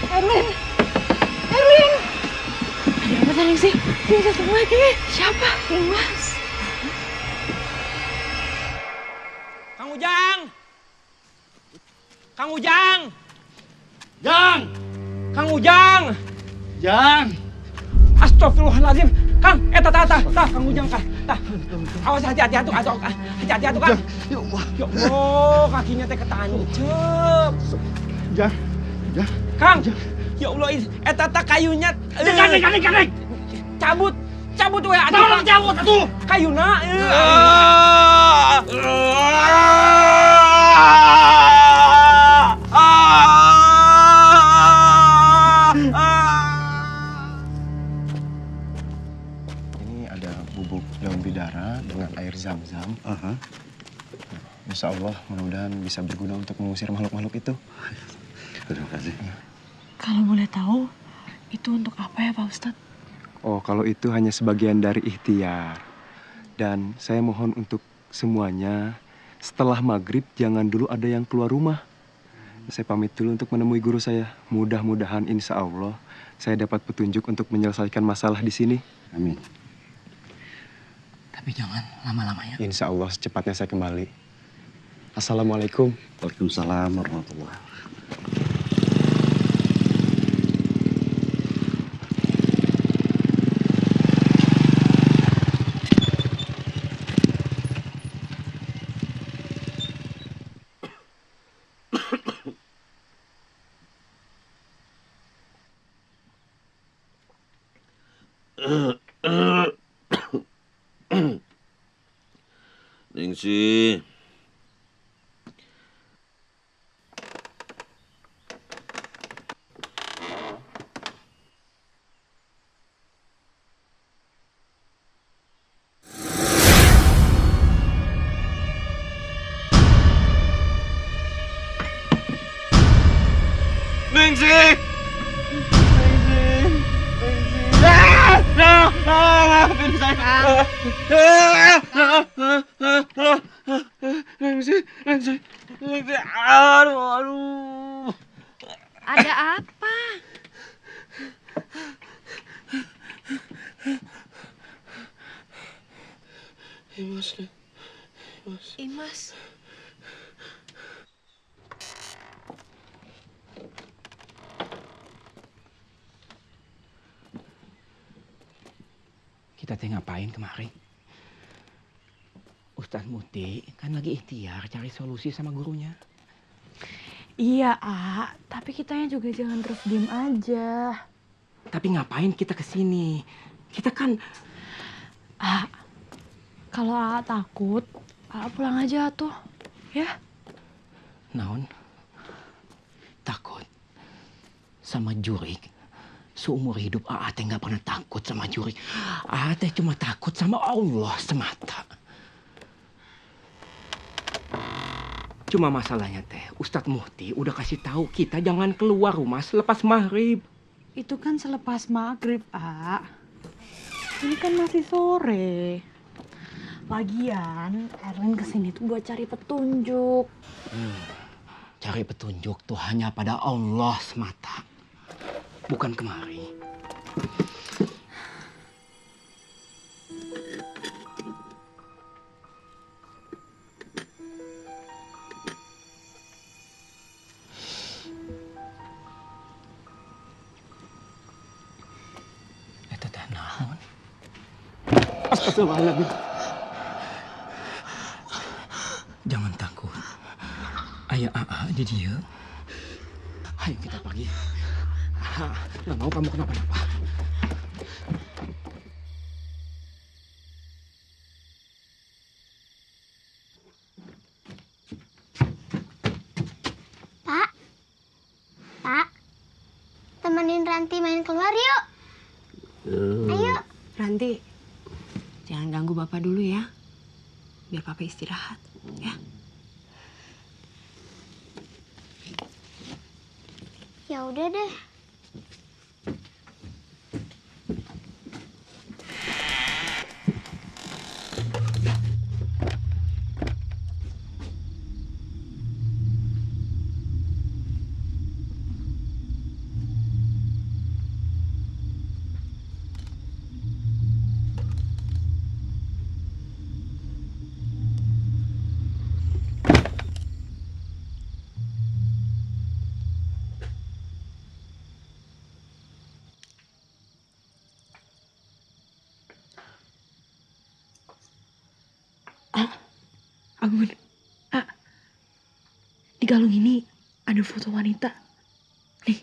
Erwin! Erwin! Ada apa tadi sih? Ini satu lagi. Siapa? Mas. Kang Ujang! Kang Ujang! Jang! Kang Ujang! Jang! Astagfirullahaladzim. Kang, Kang Ujang, Kang. Awas hati-hati atuh, hati-hati atuh, Kang. Ya Allah. Ya Allah, kakinya teh ketancep. Jang. Jang. Kang, ya Allah, eta teh kayunya. Kadek. Cabut we atuh. Tolong cabut atuh. Kayuna. Ini ada bubuk daun bidara dengan air zam-zam. Insya Allah mudah-mudahan bisa berguna untuk mengusir makhluk-makhluk itu. Terima kasih. Kalau boleh tahu, itu untuk apa ya Pak Ustadz? Oh, kalau itu hanya sebagian dari ikhtiar. Dan saya mohon untuk semuanya, setelah maghrib jangan dulu ada yang keluar rumah. Saya pamit dulu untuk menemui guru saya. Mudah-mudahan insya Allah saya dapat petunjuk untuk menyelesaikan masalah di sini. Amin. Tapi jangan lama-lama ya. Insya Allah secepatnya saya kembali. Assalamualaikum. Waalaikumsalam warahmatullahi wabarakatuh. Ningsi. Ningsi. Maafin saya. Ningsi. Aduh. Ada apa? Imas. Kita teh ngapain kemari? Ustaz Muti kan lagi ikhtiar cari solusi sama gurunya. Iya, A. Tapi kitanya juga jangan terus diem aja. Tapi ngapain kita kesini? Kita kan... A, Kalau Aa takut, Aa pulang aja tuh, ya? Naon? Takut sama jurik? Seumur hidup Aa teh nggak pernah takut sama jurik. Aa teh cuma takut sama Allah semata. Cuma masalahnya teh, Ustadz Muhti udah kasih tahu kita jangan keluar rumah selepas maghrib. Itu kan selepas maghrib, A. Ini kan masih sore. Lagian, Erlin kesini tuh buat cari petunjuk. Cari petunjuk tuh hanya pada Allah semata. Bukan kemari. Eta teh naon? Astagfirullahaladzim. Jangan takut. Ayah Aa di dia. Ayo kita pergi. Nggak mau kamu kenapa-napa. Pak, temenin Ranti main keluar yuk. Ayo. Ranti, jangan ganggu Bapak dulu ya. Biar Papa istirahat, ya. Ya udah deh. Agun, di kalung ini ada foto wanita. Nih.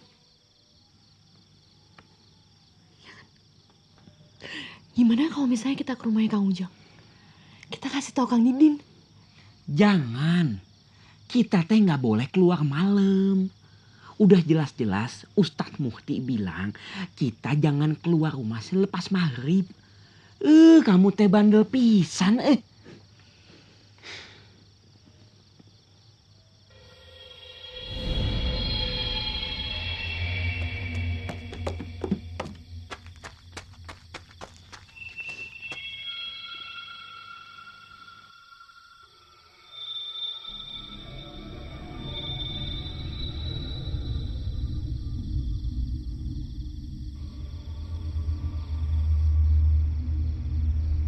Gimana kalau misalnya kita ke rumahnya Kang Ujang? Kita kasih tahu Kang Didin. Jangan. Kita teh nggak boleh keluar malam. Udah jelas-jelas Ustadz Muhti bilang kita jangan keluar rumah selepas maghrib. Kamu teh bandel pisan.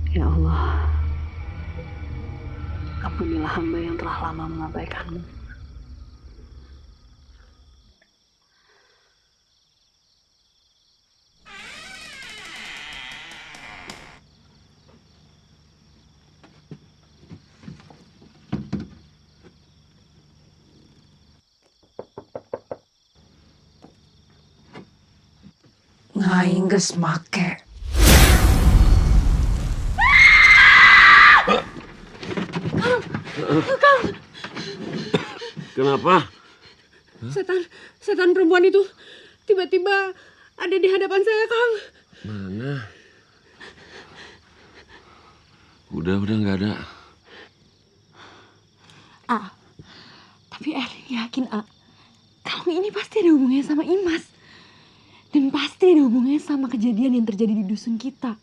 Ya Allah, ampunilah hamba yang telah lama mengabaikanmu. Ngaing geus make. Kang, Kenapa? setan perempuan itu tiba-tiba ada di hadapan saya, Kang. Mana? Udah nggak ada. Tapi Erlin yakin, kalau ini pasti ada hubungannya sama Imas. Dan pasti ada hubungannya sama kejadian yang terjadi di dusun kita,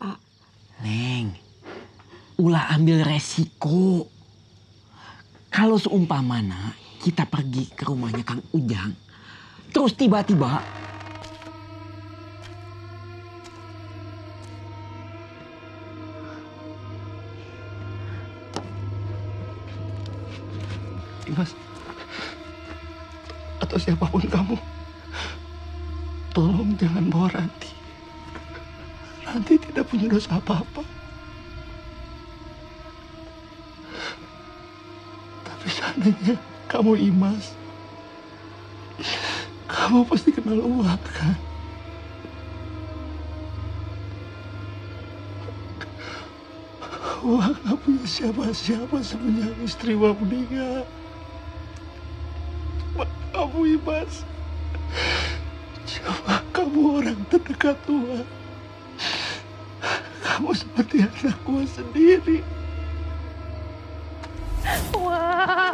Neng, ulah ambil resiko. Kalau seumpamana kita pergi ke rumahnya Kang Ujang, terus tiba-tiba Imas, atau siapapun kamu, tolong jangan bawa Ranti. Ranti tidak punya dosa apa-apa. Tapi seandainya kamu Imas, kamu pasti kenal uang kan? Wah, nggak punya siapa-siapa semenjak istri Wah meninggal. Kamu, Imas. Cuma kamu orang terdekat Wah. Kamu seperti anak Wah sendiri. Wah.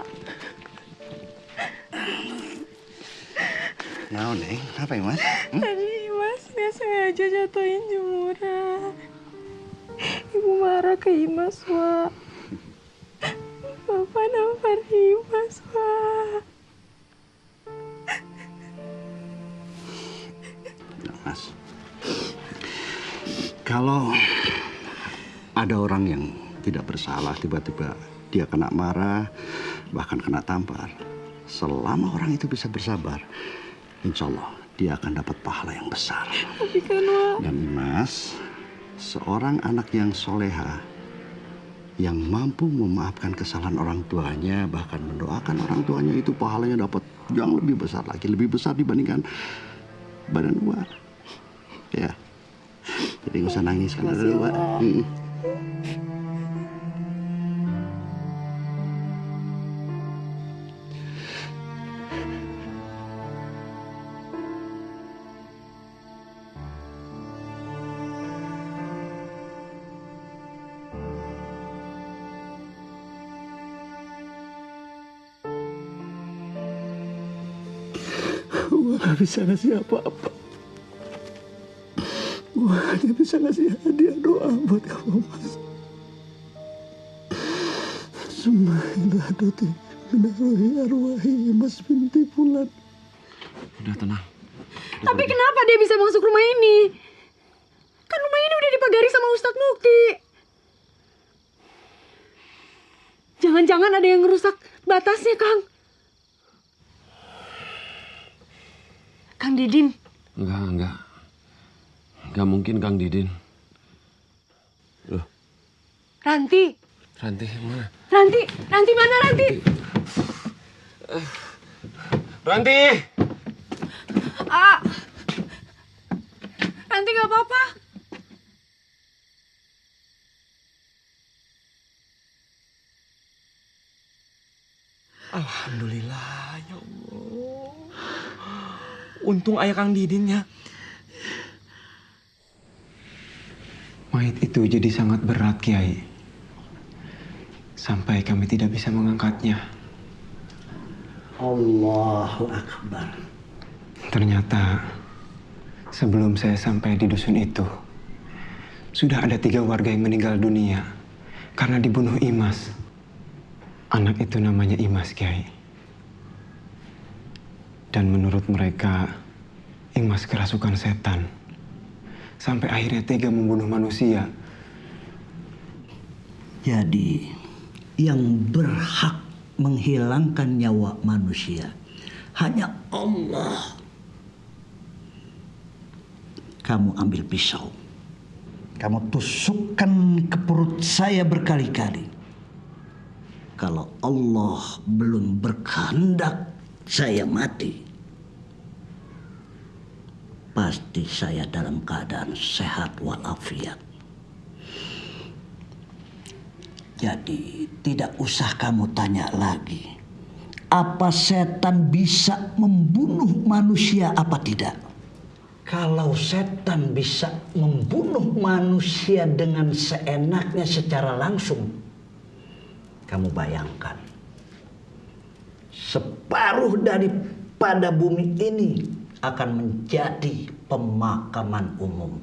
Nah, Neng, apa ya, Mas? Tadi Imas nggak sengaja jatuhin jemuran. Ibu marah ke Imas, Wak. Bapak nampar Imas, Wak. Mas, kalau ada orang yang tidak bersalah tiba-tiba dia kena marah, bahkan kena tampar, selama orang itu bisa bersabar, insya Allah dia akan dapat pahala yang besar. Tapi kan, Wak. Dan Mas, seorang anak yang soleha, yang mampu memaafkan kesalahan orang tuanya, bahkan mendoakan orang tuanya, itu pahalanya dapat yang lebih besar lagi, lebih besar dibandingkan badan Wak. Ya, jadi nggak usah nangis kan ada Wak. Gua gak bisa ngasih apa-apa. Gua hanya bisa ngasih hadiah doa buat kamu, Mas. Sumailatuti minarohi arwahi Mas binti Fulan. Udah tenang. Tapi kenapa dia bisa masuk rumah ini? Kan rumah ini udah dipagari sama Ustadz Mukti. Jangan-jangan ada yang ngerusak batasnya, Kang. Kang Didin. Enggak. Enggak mungkin, Kang Didin. Loh. Ranti. Ranti mana? Ranti mana Ranti? Ranti! Ranti nggak apa-apa. Alhamdulillah, ya Allah. Untung ayah Kang Didin ya. Mayat itu jadi sangat berat, Kiai. Sampai kami tidak bisa mengangkatnya. Allahu Akbar. Ternyata sebelum saya sampai di dusun itu, sudah ada 3 warga yang meninggal dunia karena dibunuh Imas. Anak itu namanya Imas, Kiai. Dan menurut mereka, Imas kerasukan setan. Sampai akhirnya tega membunuh manusia. Jadi, yang berhak menghilangkan nyawa manusia hanya Allah. Kamu ambil pisau. Kamu tusukkan ke perut saya berkali-kali. Kalau Allah belum berkehendak saya mati, pasti saya dalam keadaan sehat walafiat. Jadi tidak usah kamu tanya lagi, apa setan bisa membunuh manusia apa tidak. Kalau setan bisa membunuh manusia dengan seenaknya secara langsung, kamu bayangkan, separuh daripada bumi ini akan menjadi pemakaman umum.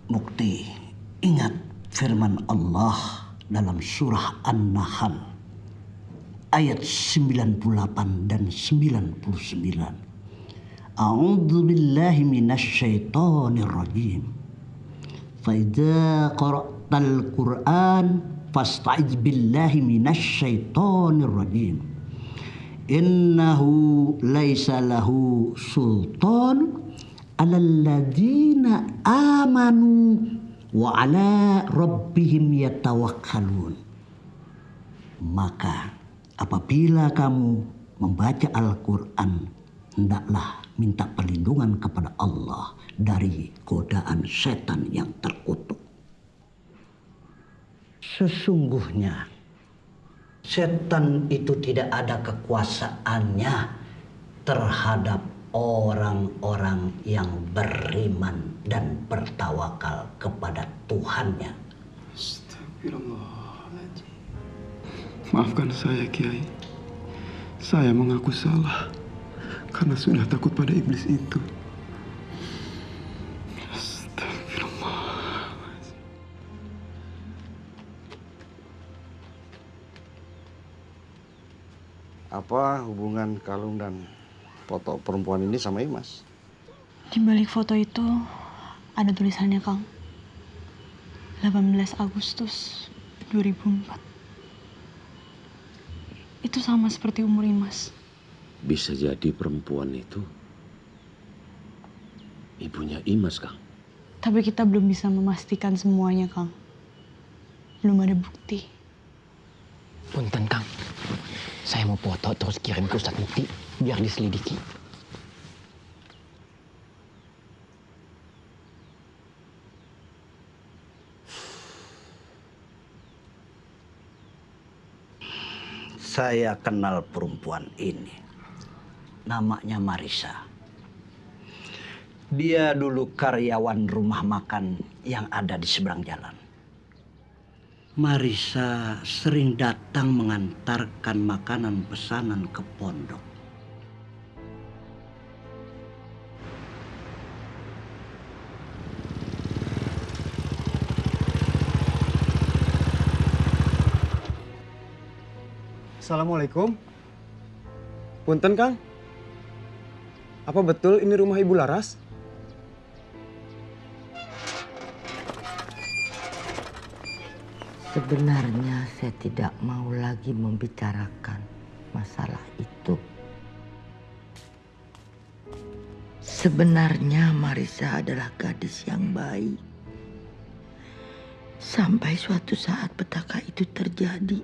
Mukti, ingat firman Allah dalam surah An-Nahl ayat 98 dan 99. A'udzu billahi minasyaitonir rajim. Fa idza qara'tal Qur'an fasta'iz billahi minasyaitonir rajim. Innahu laisa lahu sultan 'alal ladzina amanu wa 'ala rabbihim yatawakkalun. Maka apabila kamu membaca Al-Quran, hendaklah minta perlindungan kepada Allah dari godaan setan yang terkutuk. Sesungguhnya setan itu tidak ada kekuasaannya terhadap orang-orang yang beriman dan bertawakal kepada Tuhannya. Astagfirullahaladzim. Maafkan saya, Kiai. Saya mengaku salah karena sudah takut pada iblis itu. Astagfirullahaladzim. Apa hubungan kalung dan foto perempuan ini sama Imas? Di balik foto itu ada tulisannya, Kang. 18 Agustus 2004. Itu sama seperti umur Imas. Bisa jadi perempuan itu ibunya Imas, Kang. Tapi kita belum bisa memastikan semuanya, Kang. Belum ada bukti. Punten, Kang. Saya mau foto terus kirim ke Ustadz Mukti biar diselidiki. Saya kenal perempuan ini. Namanya Marisa. Dia dulu karyawan rumah makan yang ada di seberang jalan. Marisa sering datang mengantarkan makanan pesanan ke pondok. Assalamualaikum. Punten, Kang. Apa betul ini rumah Ibu Laras? Sebenarnya saya tidak mau lagi membicarakan masalah itu. Sebenarnya Marisa adalah gadis yang baik. Sampai suatu saat petaka itu terjadi.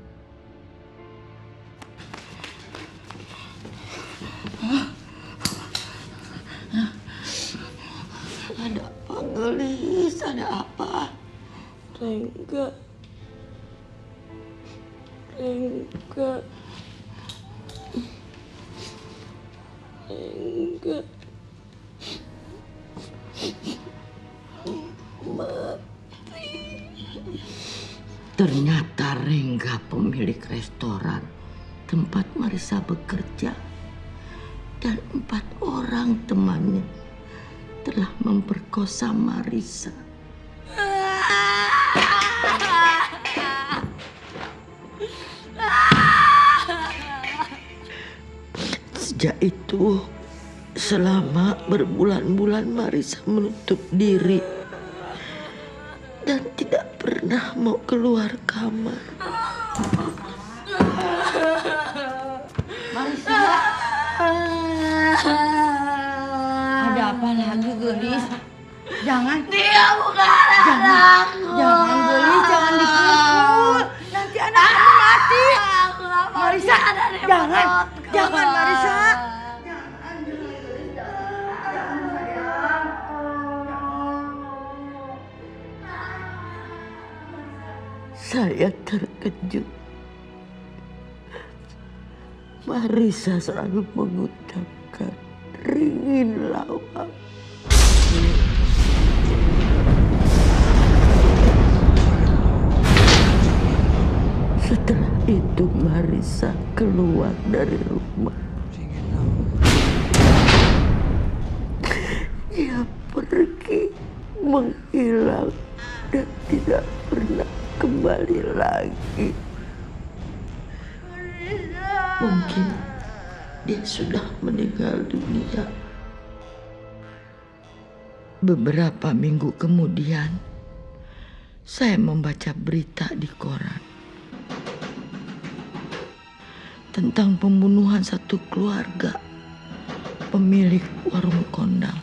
Ada apa, Gelis? Ada apa? Rengga. Mati. Ternyata Rengga pemilik restoran tempat Marisa bekerja dan 4 orang temannya telah memperkosa Marisa. Sejak itu, selama berbulan-bulan Marisa menutup diri dan tidak pernah mau keluar kamar. Marisa. Ada apa lagi, Gelis? Jangan. Dia bukan anakku. Jangan, Gelis. Jangan dipukul. Nanti anak kamu mati. Marisa, jangan. Jangan, Marisa. Saya terkejut. Marisa selalu mengucapkan ringin lawak. Setelah itu Marisa keluar dari rumah. Dia pergi menghilang dan tidak pernah kembali lagi. Mungkin dia sudah meninggal dunia. Beberapa minggu kemudian, saya membaca berita di koran tentang pembunuhan satu keluarga pemilik warung kondang.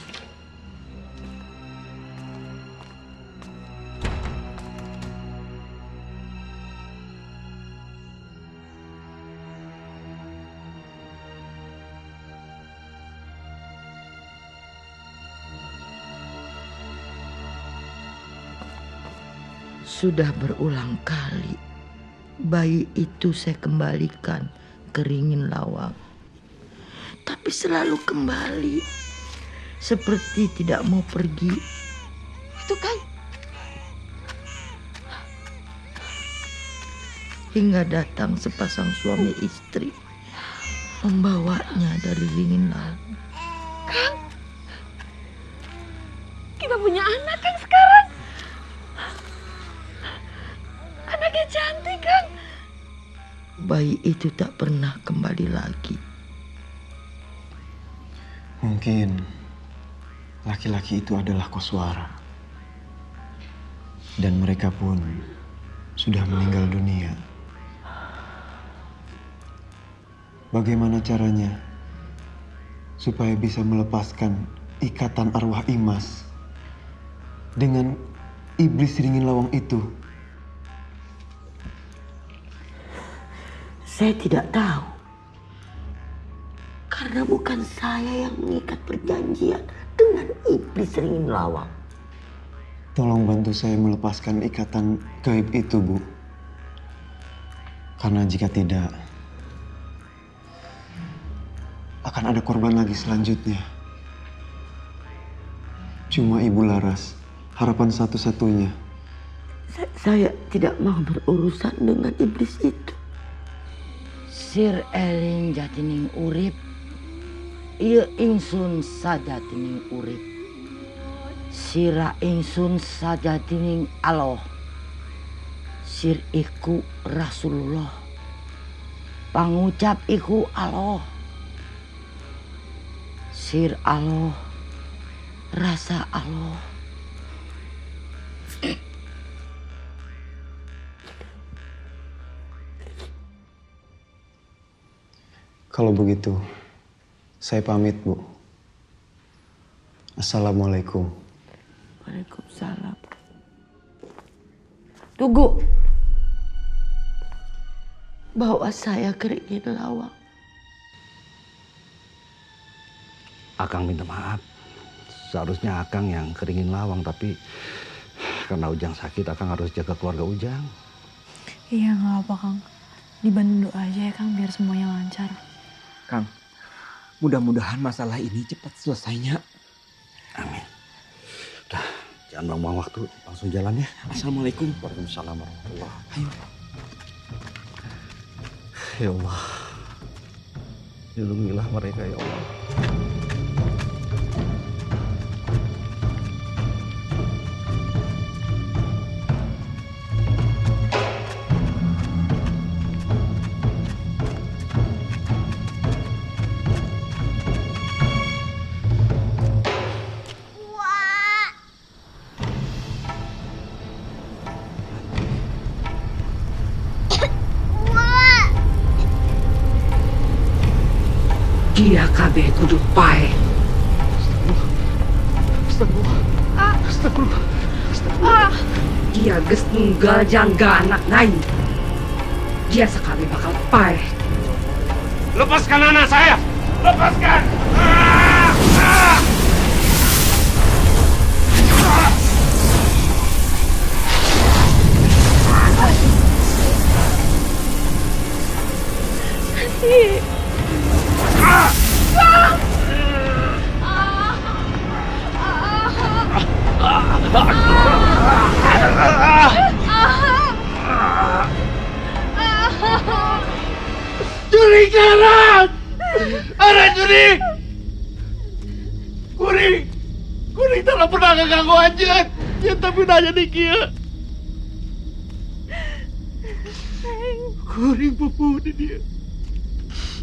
Sudah berulang kali bayi itu saya kembalikan ke Ringin Lawang. Tapi selalu kembali seperti tidak mau pergi. Itu kan hingga datang sepasang suami istri membawanya dari Ringin Lawang. Kang, kita punya anak kan sekarang. Anaknya cantik kan. Bayi itu tak pernah kembali lagi. Mungkin laki-laki itu adalah Koswara. Dan mereka pun sudah meninggal dunia. Bagaimana caranya supaya bisa melepaskan ikatan arwah Imas dengan iblis Ringin Lawang itu? Saya tidak tahu. Karena bukan saya yang mengikat perjanjian dengan iblis Ringin Lawang. Tolong bantu saya melepaskan ikatan gaib itu, Bu. Karena jika tidak, akan ada korban lagi selanjutnya. Cuma Ibu Laras, harapan satu-satunya. Saya tidak mau berurusan dengan iblis itu. Sir eling jatining urip, ieu ingsun sajatining urip. Sira ingsun sajatining Allah. Sir iku Rasulullah. Pangucap iku Allah. Sir Allah, rasa Allah. Kalau begitu, saya pamit, Bu. Assalamualaikum. Waalaikumsalam. Tunggu. Bawa saya ke Ringin Lawang. Akang minta maaf. Seharusnya Akang yang ke Ringin Lawang, tapi karena Ujang sakit, Akang harus jaga keluarga Ujang. Iya, nggak apa Kang. Dibantu doa aja ya Kang, biar semuanya lancar. Kang, mudah-mudahan masalah ini cepat selesainya. Amin. Udah, jangan buang-buang waktu, langsung jalan ya. Assalamualaikum. Waalaikumsalam warahmatullahi. Ayo. Ya Allah, lindungilah mereka ya Allah. Dia kabeh kudu pae. Astagfirullah. Dia geus nunggal jangga anak lain. Dia sekali bakal pae. Lepaskan anak saya! Lepaskan! Jurik jalan! Ada jurik! Kuring tak pernah ngeganggu aja. Ya tapi nanya di kia. Kuring pupu di dia.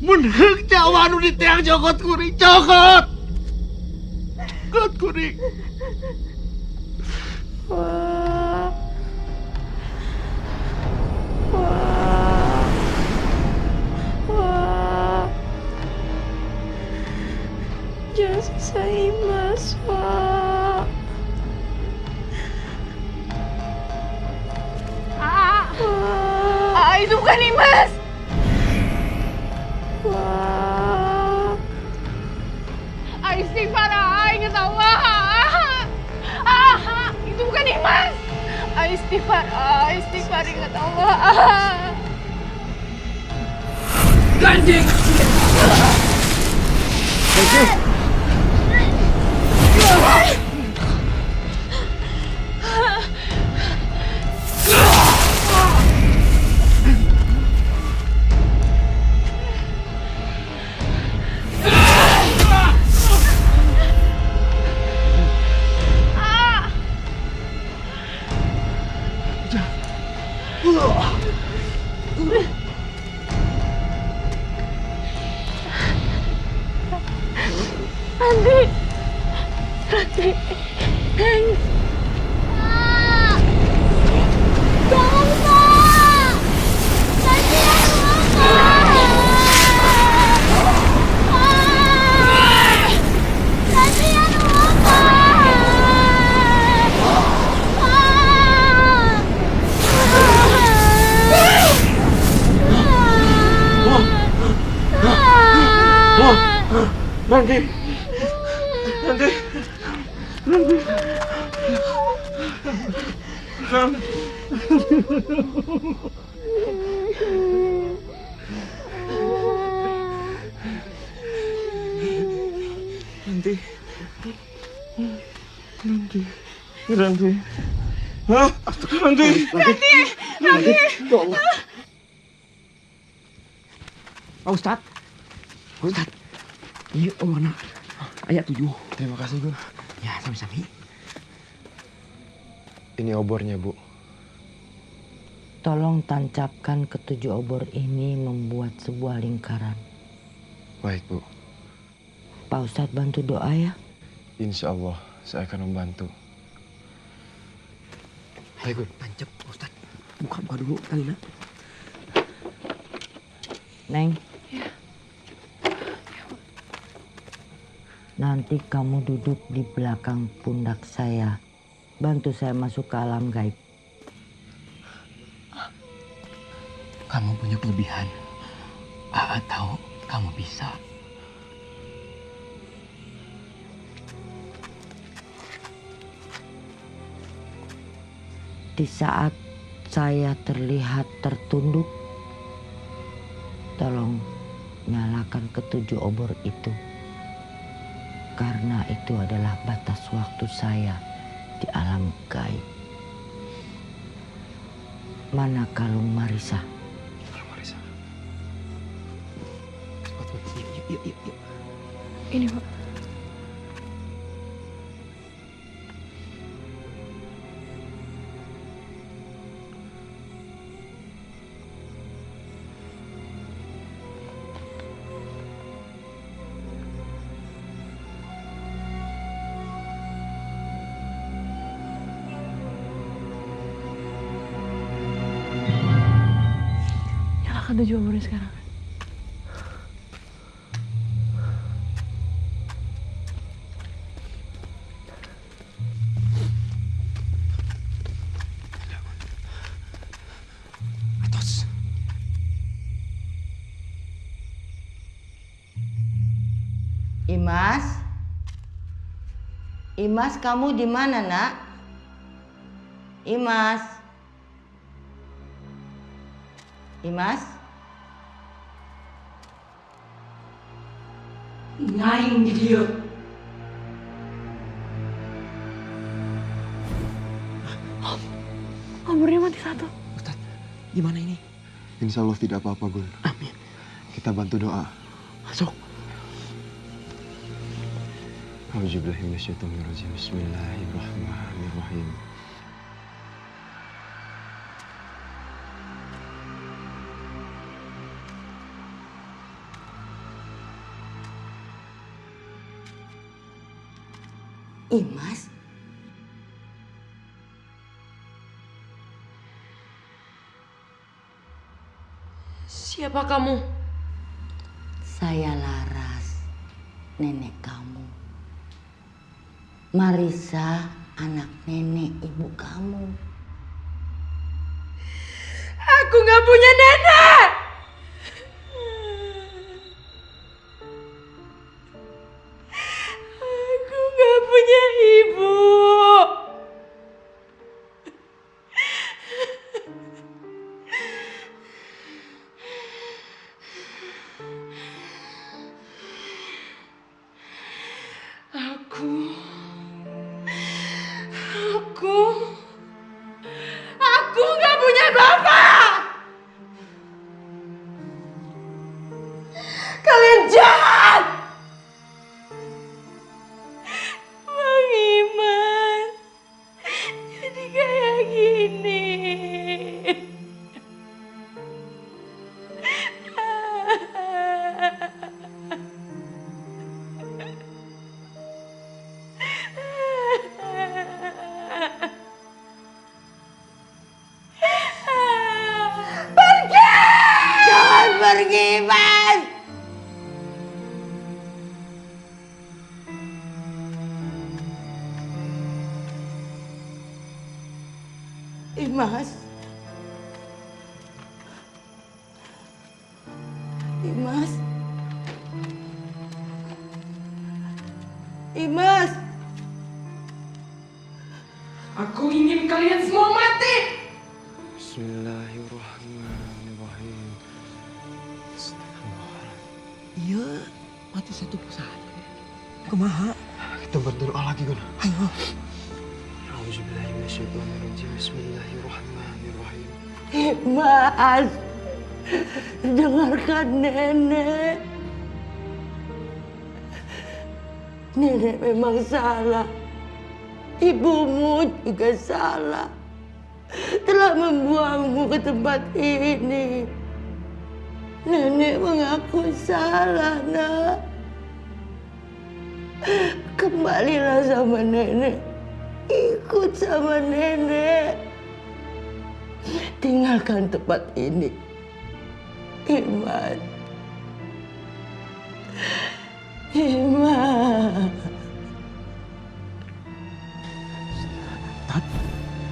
Menheng cawan di tiang jokot kuring. Jokot! Jokot kuring. Wah. Jangan sisain Mas, Wah. Itu bukan Imas. Wah. Istighfar, ingat Allah. Itu bukan Imas. Istighfar ingat Allah. Ganjing! Ranti. Jangan, Pak! Kasihan Bapak! Kasihan Bapak! Ranti. Ranti. Hah? Ranti. Ya Allah. Pak Ustadz. Iya, mana? Ayat 7. Terima kasih, Gun. Ya, sami-sami. Ini obornya, Bu. Tolong tancapkan ketujuh obor ini membuat sebuah lingkaran. Baik, Bu. Pak Ustadz bantu doa ya. Insya Allah, saya akan membantu. Ayo, Gun. Tancap, Pak Ustadz. Buka dulu, Kalina. Neng. Nanti kamu duduk di belakang pundak saya. Bantu saya masuk ke alam gaib. Kamu punya kelebihan. Aa tahu kamu bisa. Di saat saya terlihat tertunduk, tolong nyalakan ketujuh obor itu. Karena itu adalah batas waktu saya di alam gaib. Mana kalung Marisa? Yuk. Ini, Pak. Nyalakan 7 obornya sekarang. Imas, kamu di mana, Nak? Imas. Naing di dia. Obornya mati satu. Ustadz, gimana ini? Insya Allah tidak apa-apa, Gun. Amin. Kita bantu doa. Masuk. Auzubillahiminasyaitonirrajim. Bismillahirrahmanirrahim. Imas? Siapa kamu? Saya Laras, nenek kamu. Marisa, anak nenek ibu kamu. Aku nggak punya nenek. Aku nggak punya ibu. pergi, Mas. Imas. Imas. Imas. Aku ingin kalian semua mati. Bismillahirrahmanirrahim. Iya, mati satu persatu. Kumaha? Kita berdoa lagi, Gun. Ayo. A'udzubillahi minasyaitonirrajim. Bismillahirrahmanirrahim. Mas, dengarkan nenek. Nenek memang salah. Ibumu juga salah. Telah membuangmu ke tempat ini. Nenek mengaku salah, nak. Kembalilah sama nenek. Ikut sama nenek. Tinggalkan tempat ini. Iman. Iman. Tat,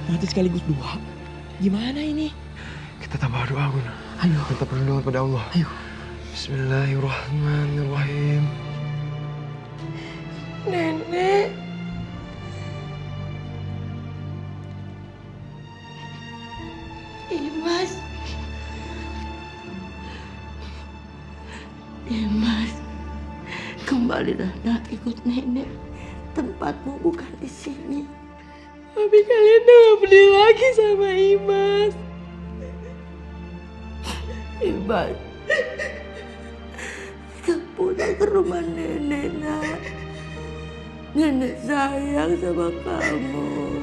mati sekaligus dua. Gimana ini? Kita tambah doa, Gun. Ayo. Minta perlindungan pada Allah. Ayo. Bismillahirrahmanirrahim. Nenek. Imas. Imas. Kembalilah nak ikut nenek. Tempatmu bukan di sini. Tapi kalian udah gak peduli lagi sama Imas. Imas. Kita pulang ke rumah nenek, nak. Nenek sayang sama kamu.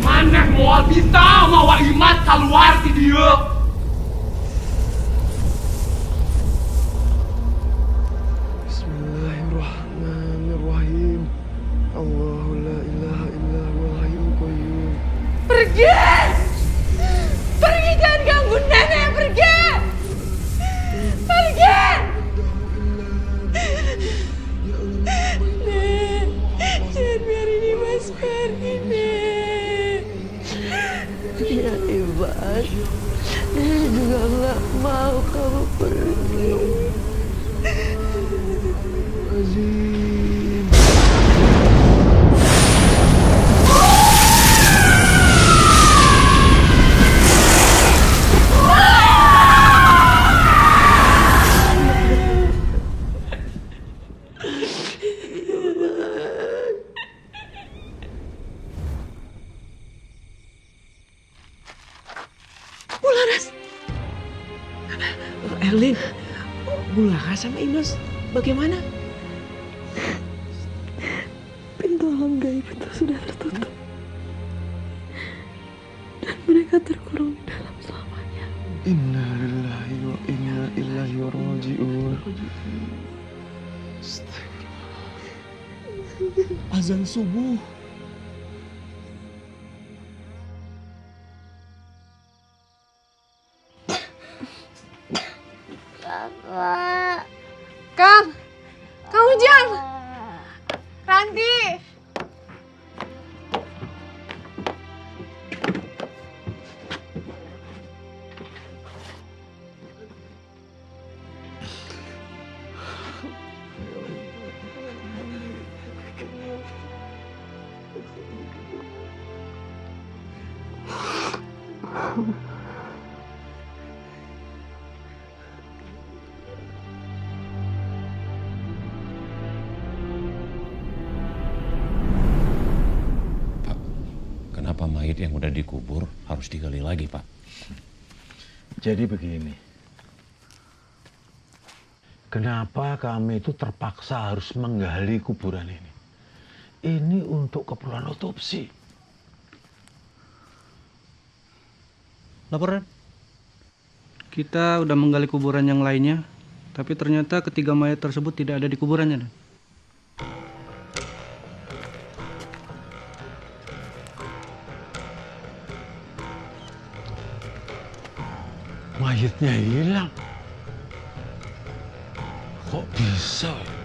Mana mau bisa mawa Imas keluar di dia? Bismillahirrahmanirrahim. Allahu la ilaha illa huwal hayyul qayyum. Pergi! Pergi, jangan ganggu nenek, pergi! Pergi! Nek, jangan biarin Imas pergi, Nek. Ya, Imas. Nenek juga gak mau kamu pergi. Azim. Bularas. Erlin, Bularas sama Imas bagaimana? Pintu alam gaib itu sudah tertutup. Dan mereka terkurung di dalam selamanya. Inna lillahi wa inna ilaihi raji'un. Azan subuh. Kakak. Kang Ujang. Ranti. Kenapa mayit yang udah dikubur harus digali lagi, Pak? Jadi begini. Kenapa kami itu terpaksa harus menggali kuburan ini? Ini untuk keperluan otopsi. Laporan. Kita udah menggali kuburan yang lainnya, tapi ternyata ketiga mayat tersebut tidak ada di kuburannya. mayatnya hilang. Kok bisa ya?